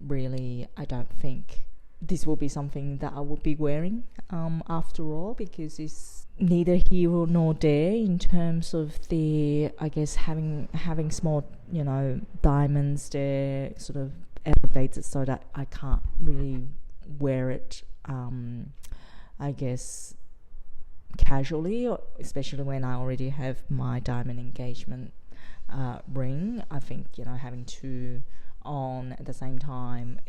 really I don't think this will be something that I will be wearing after all, because it's neither here nor there in terms of the, I guess, having small, you know, diamonds there sort of elevates it so that I can't really wear it, I guess, casually, especially when I already have my diamond engagement ring. I think, you know, having two on at the same time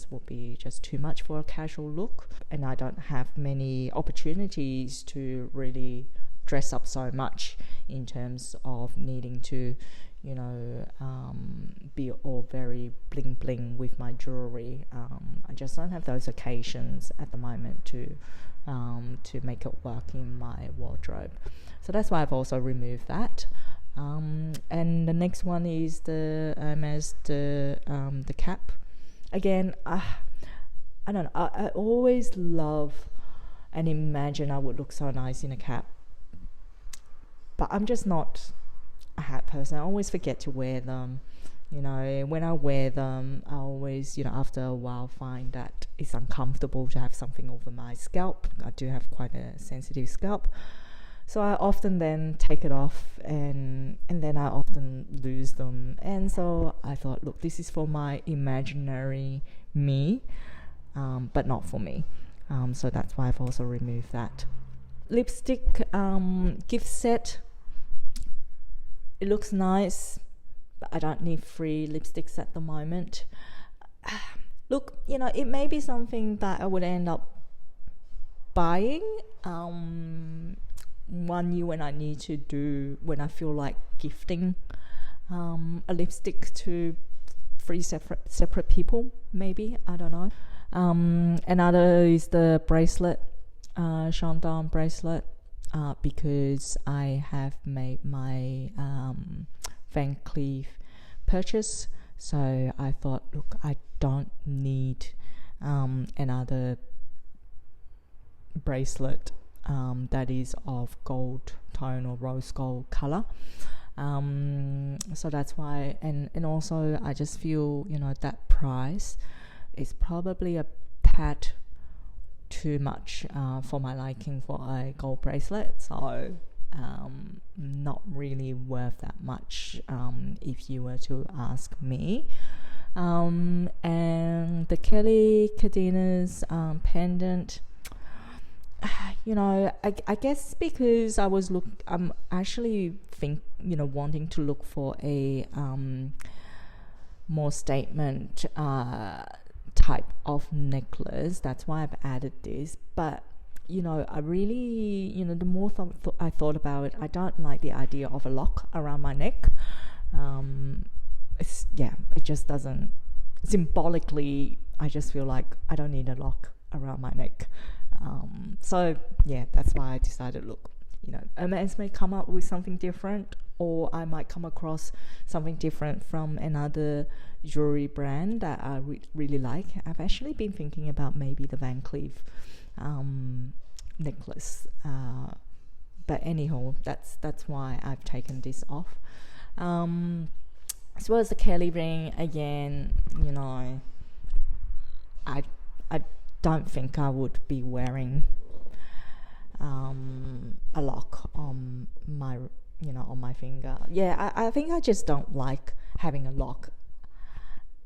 would be just too much for a casual look, and I don't have many opportunities to really dress up so much in terms of needing to, you know, be all very bling bling with my jewelry. I just don't have those occasions at the moment to make it work in my wardrobe. So that's why I've also removed that. And the next one is the Hermes, the cap. Again, I don't know, I always love and imagine I would look so nice in a cap, but I'm just not a hat person. I always forget to wear them. You know, when I wear them, I always, you know, after a while find that it's uncomfortable to have something over my scalp. I do have quite a sensitive scalp. So I often then take it off, and then I often lose them. And so I thought, look, this is for my imaginary me, but not for me. So that's why I've also removed that. Lipstick gift set. It looks nice, but I don't need free lipsticks at the moment. look, you know, it may be something that I would end up buying one year when I feel like gifting a lipstick to 3 separate people, maybe, I don't know. Another is the bracelet, Chandon bracelet, because I have made my Van Cleef purchase, so I thought, look, I don't need another bracelet that is of gold tone or rose gold color. So that's why, and also I just feel, you know, that price is probably a tad too much for my liking for a gold bracelet, so not really worth that much if you were to ask me. And the Kelly Cardenas pendant, you know, I guess because I'm actually wanting to look for a more statement type of necklace. That's why I've added this. But you know, I really, you know, the more I thought about it, I don't like the idea of a lock around my neck. It just doesn't, symbolically, I just feel like I don't need a lock around my neck. So yeah, that's why I decided, look, you know, Hermes may come up with something different, or I might come across something different from another jewelry brand that I really like. I've actually been thinking about maybe the Van Cleef necklace, but anyhow, that's why I've taken this off. As well as the Kelly ring, again, you know, I don't think I would be wearing a lock on my, you know, on my finger. Yeah, I think I just don't like having a lock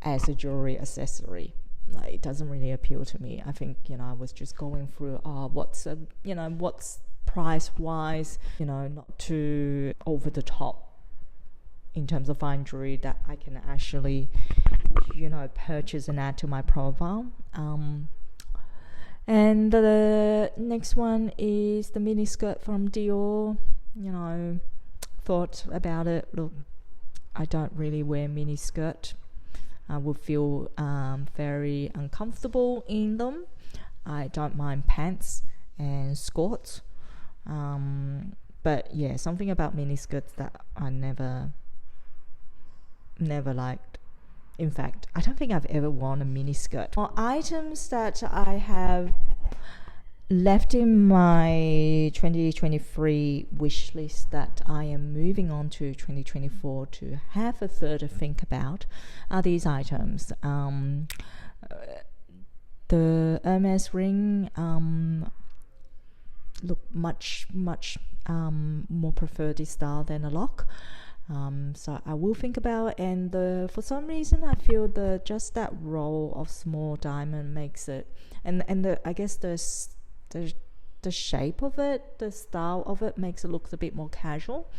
as a jewelry accessory. Like, it doesn't really appeal to me. I think, you know, I was just going through what's price wise, you know, not too over the top in terms of fine jewelry that I can actually, you know, purchase and add to my profile. And the next one is the mini skirt from Dior. You know, thought about it. Look, I don't really wear mini skirt. I would feel very uncomfortable in them. I don't mind pants and skirts. But yeah, something about mini skirts that I never liked. In fact, I don't think I've ever worn a mini skirt. For items that I have left in my 2023 wish list that I am moving on to 2024 to have a further think about are these items. The Hermes ring, look much more prefer this style than a lock. So I will think about, and for some reason I feel just that roll of small diamond makes it, and I guess the shape of it, the style of it makes it look a bit more casual.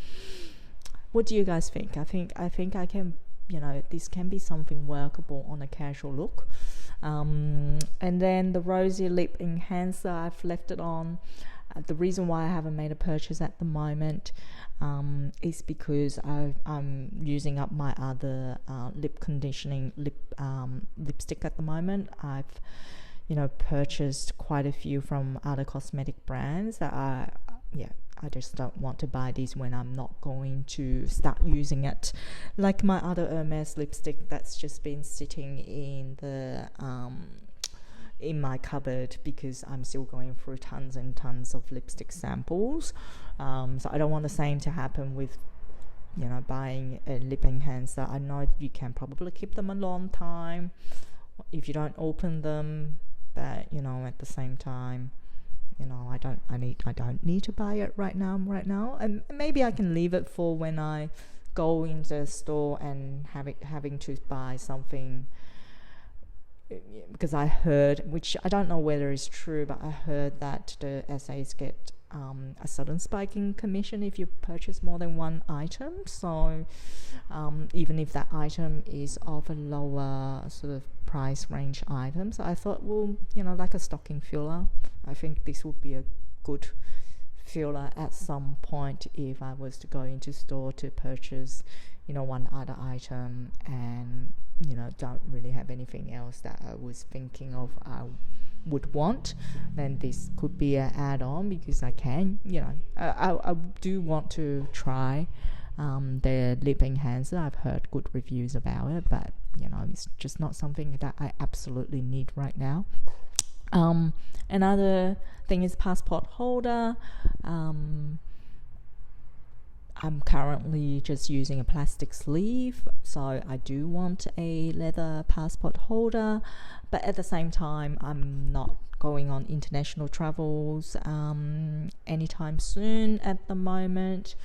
What do you guys think? I think I can, you know, this can be something workable on a casual look. And then the rosy lip enhancer, I've left it on. The reason why I haven't made a purchase at the moment is because I'm using up my other lip conditioning lipstick at the moment. I've, you know, purchased quite a few from other cosmetic brands that I just don't want to buy these when I'm not going to start using it. Like my other Hermes lipstick that's just been sitting in the in my cupboard because I'm still going through tons and tons of lipstick samples. So I don't want the same to happen with, you know, buying a lip enhancer. I know you can probably keep them a long time if you don't open them, but, you know, at the same time, you know, I don't need to buy it right now, and maybe I can leave it for when I go into the store and having to buy something, because I heard, which I don't know whether it's true, but I heard that the SAs get a sudden spike in commission if you purchase more than one item. So even if that item is of a lower sort of price range items. So I thought, well, you know, like a stocking filler, I think this would be a good filler at some point if I was to go into store to purchase, you know, one other item and, you know, don't really have anything else that I was thinking of I would want. Then this could be an add-on, because I can, you know, I do want to try their lip enhancer. I've heard good reviews about it, but, you know, it's just not something that I absolutely need right now. Another thing is passport holder. I'm currently just using a plastic sleeve, so I do want a leather passport holder, but at the same time I'm not going on international travels anytime soon at the moment,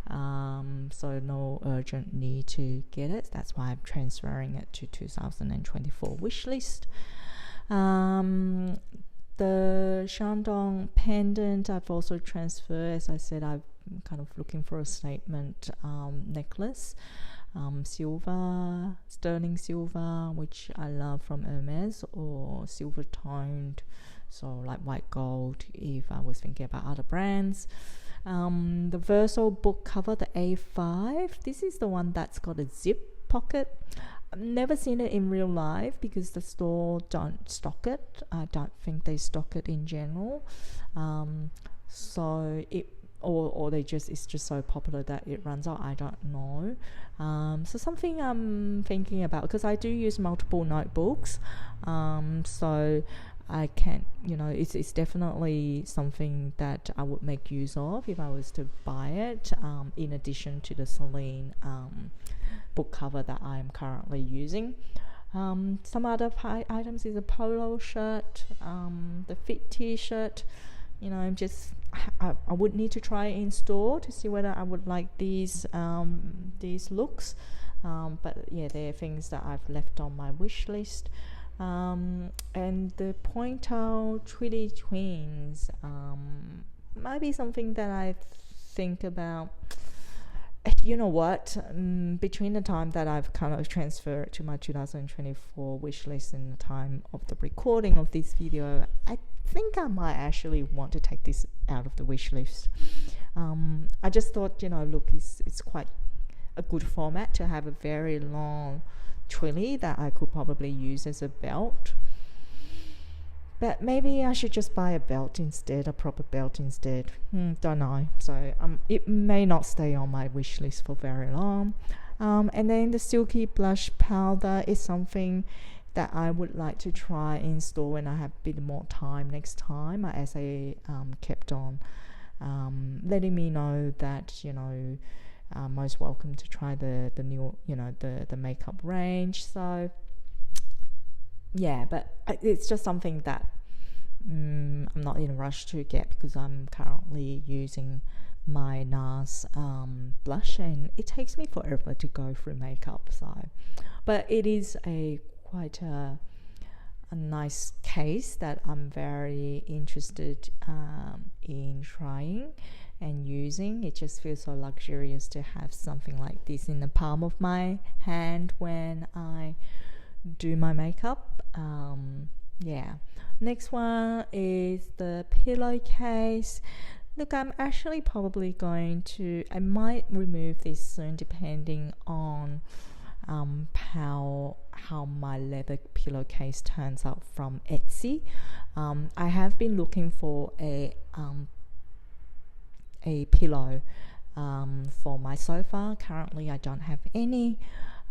so no urgent need to get it. That's why I'm transferring it to 2024 wishlist. The Shandong pendant I've also transferred. As I said, I'm kind of looking for a statement necklace, silver, sterling silver, which I love from Hermes, or silver toned, so like white gold if I was thinking about other brands. The Verso book cover, the A5, this is the one that's got a zip pocket. I've never seen it in real life because the store don't stock it. I don't think they stock it in general. So it, or they just, it's just so popular that it runs out. I don't know. So something I'm thinking about, because I do use multiple notebooks. So I can, you know, it's definitely something that I would make use of if I was to buy it, in addition to the Celine book cover that I am currently using. Some other items is a polo shirt, the fit t-shirt. You know, I'm just, I would need to try it in store to see whether I would like these looks. But yeah, they're things that I've left on my wish list. And the Pointo Twilly twins might be something that I think about. You know what, between the time that I've kind of transferred to my 2024 wish list and the time of the recording of this video, I think I might actually want to take this out of the wish list. I just thought, you know, look, it's quite a good format to have a very long twilly that I could probably use as a belt. But maybe I should just buy a belt instead, a proper belt instead. Don't know. So it may not stay on my wish list for very long. And then the silky blush powder is something that I would like to try in store when I have a bit more time next time. As I kept on letting me know that, you know, most welcome to try the new, you know, the makeup range. So yeah, but it's just something that I'm not in a rush to get, because I'm currently using my NARS blush, and it takes me forever to go through makeup. So, but it is quite a nice case that I'm very interested in trying and using. It just feels so luxurious to have something like this in the palm of my hand when I do my makeup. Yeah, next one is the pillowcase. Look, I'm actually probably going to, I might remove this soon depending on how my leather pillowcase turns out from Etsy. I have been looking for a pillow for my sofa. Currently I don't have any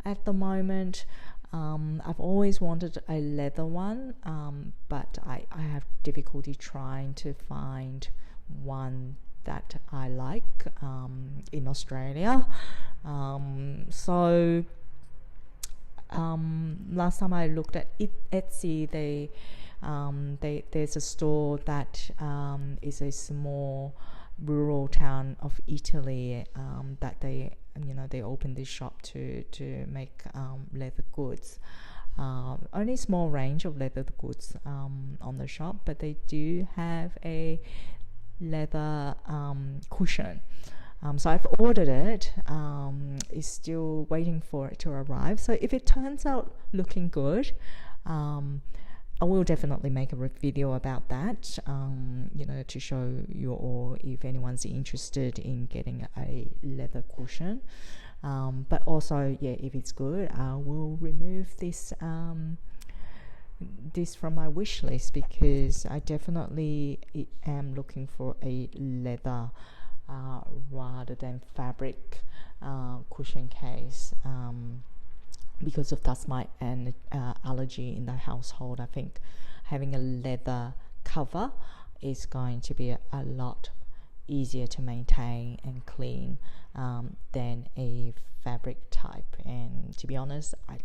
at the moment. I've always wanted a leather one, but I have difficulty trying to find one that I like in Australia. So last time I looked at Etsy, there's a store that is a small rural town of Italy that they opened this shop to make leather goods. Only small range of leather goods on the shop, but they do have a leather cushion. So I've ordered it. It's still waiting for it to arrive. So if it turns out looking good, I will definitely make a video about that, you know, to show you all if anyone's interested in getting a leather cushion. But also, yeah, if it's good, I will remove this this from my wish list, because I definitely am looking for a leather rather than fabric cushion case. Because of dust mite and allergy in the household, I think having a leather cover is going to be a lot easier to maintain and clean than a fabric type. And to be honest, I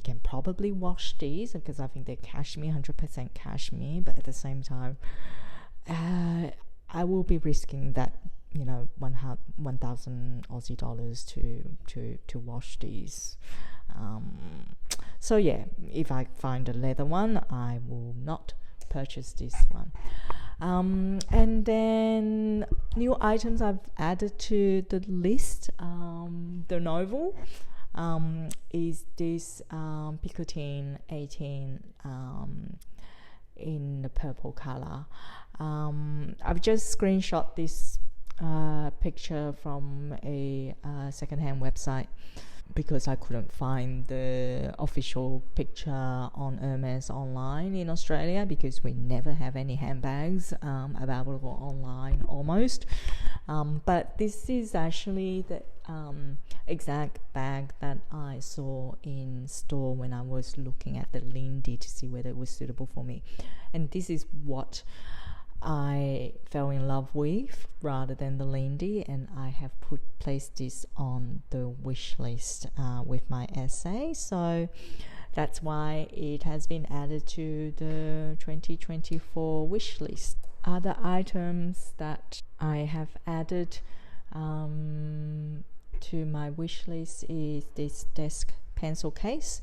can probably wash these because I think they're cashmere, 100% cashmere, but at the same time, I will be risking that, you know, 1,000 Aussie dollars to wash these. So yeah, if I find a leather one, I will not purchase this one. And then new items I've added to the list. The novel is this Picotin 18 in the purple color. I've just screenshot this picture from a secondhand website because I couldn't find the official picture on Hermes online in Australia, because we never have any handbags available online almost. But this is actually the exact bag that I saw in store when I was looking at the Lindy to see whether it was suitable for me. And this is what I fell in love with rather than the Lindy, and I have placed this on the wish list with my essay. So that's why it has been added to the 2024 wish list. Other items that I have added to my wish list is this desk pencil case.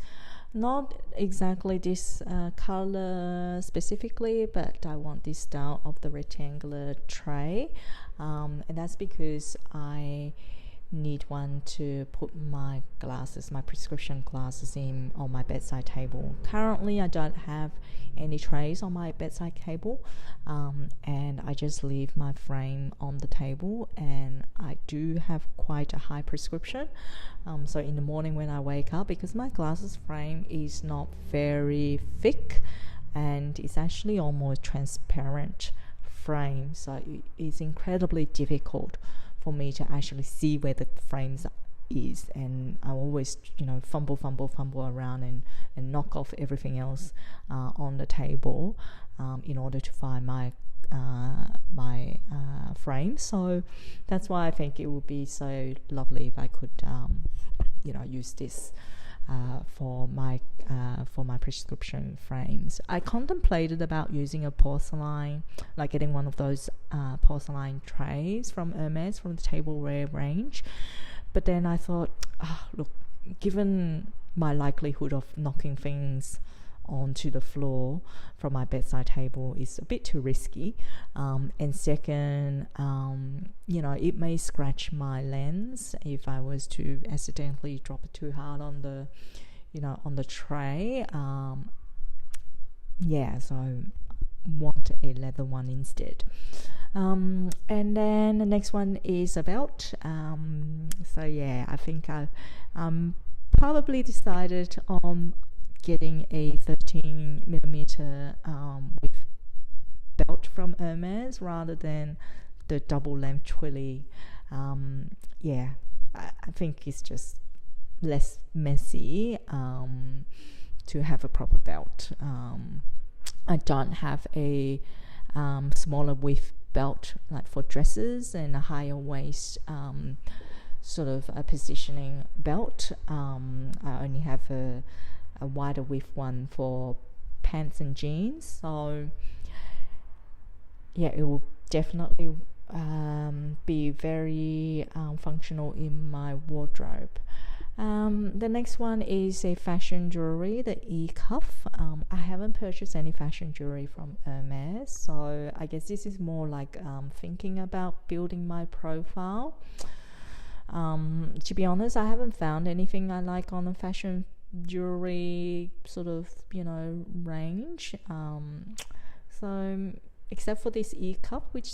Not exactly this color specifically, but I want this style of the rectangular tray, and that's because I need one to put my glasses, my prescription glasses in on my bedside table. Currently I don't have any trays on my bedside table, and I just leave my frame on the table, and I do have quite a high prescription, so in the morning when I wake up, because my glasses frame is not very thick and it's actually almost transparent frame, so it's incredibly difficult for me to actually see where the frames is, and I always, you know, fumble around and knock off everything else on the table in order to find my frame. So that's why I think it would be so lovely if I could you know, use this for my prescription frames. I contemplated about using a porcelain, like getting one of those porcelain trays from Hermes, from the tableware range, but then I thought, look, given my likelihood of knocking things onto the floor from my bedside table is a bit too risky, and second, you know, it may scratch my lens if I was to accidentally drop it too hard on the, you know, on the tray. Yeah, so I want a leather one instead. And then the next one is a belt. So yeah, I think I've probably decided on getting a 13mm with belt from Hermes rather than the double length Twilly. Yeah, I think it's just less messy to have a proper belt. I don't have a smaller width belt like for dresses and a higher waist sort of a positioning belt. I only have a wider width one for pants and jeans, so yeah, it will definitely be very functional in my wardrobe. The next one is a fashion jewelry, the e-cuff. I haven't purchased any fashion jewelry from Hermes, so I guess this is more like thinking about building my profile. To be honest, I haven't found anything I like on a fashion jewelry sort of, you know, range. So except for this ear cup, which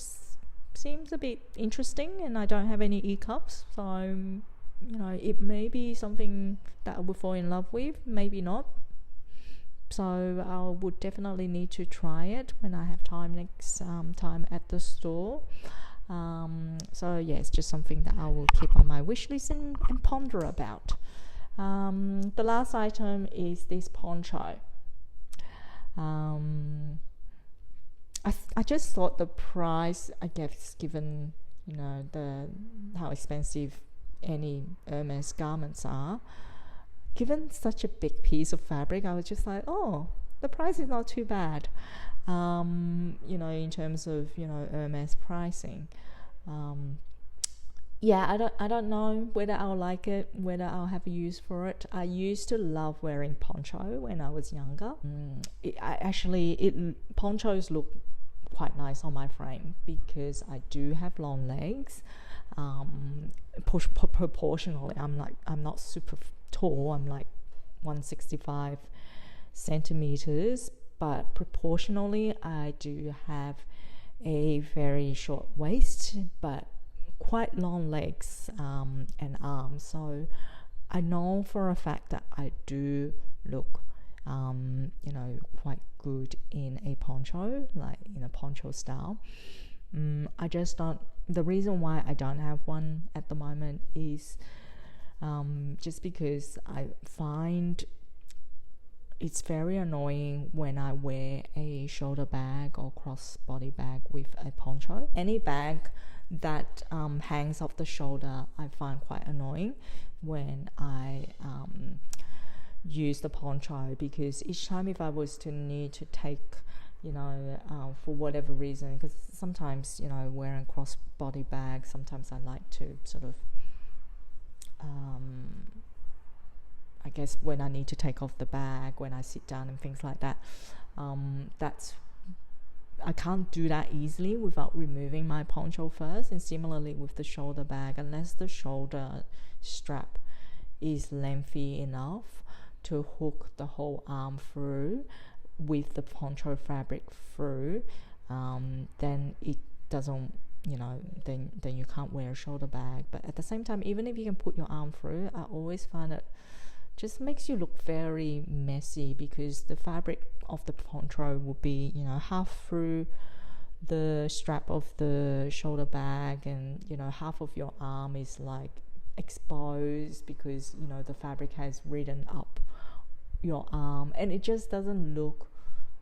seems a bit interesting, and I don't have any ear cups, so you know, it may be something that I would fall in love with, maybe not. So I would definitely need to try it when I have time next time at the store. So yeah, it's just something that I will keep on my wish list and ponder about. The last item is this poncho. I just thought the price, I guess, given, you know, how expensive any Hermes garments are, given such a big piece of fabric, I was just like, oh, the price is not too bad. You know, in terms of, you know, Hermes pricing. Yeah, I don't know whether I'll like it, whether I'll have a use for it. I used to love wearing poncho when I was younger. Ponchos look quite nice on my frame because I do have long legs. Proportionally, I'm not super tall. I'm like 165 centimeters, but proportionally, I do have a very short waist, but quite long legs and arms. So I know for a fact that I do look you know, quite good in a poncho, like in a poncho style. I just don't, the reason why I don't have one at the moment is just because I find it's very annoying when I wear a shoulder bag or crossbody bag with a poncho. Any bag that hangs off the shoulder, I find quite annoying when I use the poncho, because each time if I was to need to take, you know, for whatever reason, because sometimes, you know, wearing crossbody bags, sometimes I like to sort of I guess when I need to take off the bag when I sit down and things like that, I can't do that easily without removing my poncho first. And similarly with the shoulder bag, unless the shoulder strap is lengthy enough to hook the whole arm through with the poncho fabric through, then it doesn't, you know, then you can't wear a shoulder bag. But at the same time, even if you can put your arm through, I always find it just makes you look very messy, because the fabric of the poncho will be, you know, half through the strap of the shoulder bag, and, you know, half of your arm is like exposed because, you know, the fabric has ridden up your arm, and it just doesn't look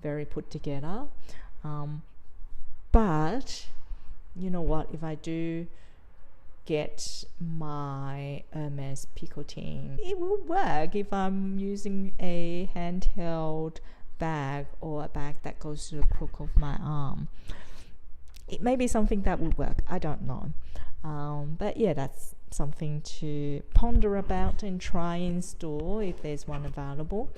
very put together. But you know what, if I do get my Hermes picoting, it will work if I'm using a handheld bag or a bag that goes to the crook of my arm. It may be something that would work, I don't know. But yeah, that's something to ponder about and try in store if there's one available.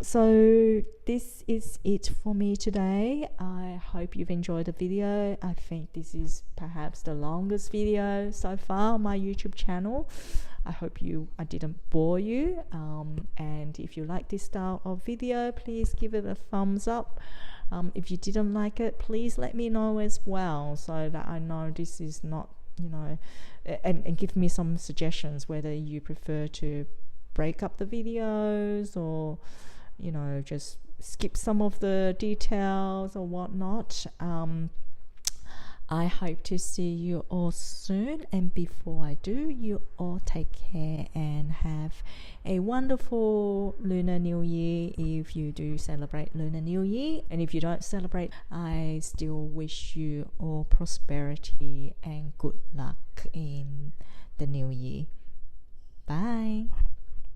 So this is it for me today. I hope you've enjoyed the video. I think this is perhaps the longest video so far on my YouTube channel. I hope I didn't bore you, and if you like this style of video, please give it a thumbs up. If you didn't like it, please let me know as well, so that I know this is not, you know, and give me some suggestions whether you prefer to break up the videos or, you know, just skip some of the details or whatnot. I hope to see you all soon, and before I do, you all take care and have a wonderful Lunar New Year if you do celebrate Lunar New Year, and if you don't celebrate, I still wish you all prosperity and good luck in the new year. Bye.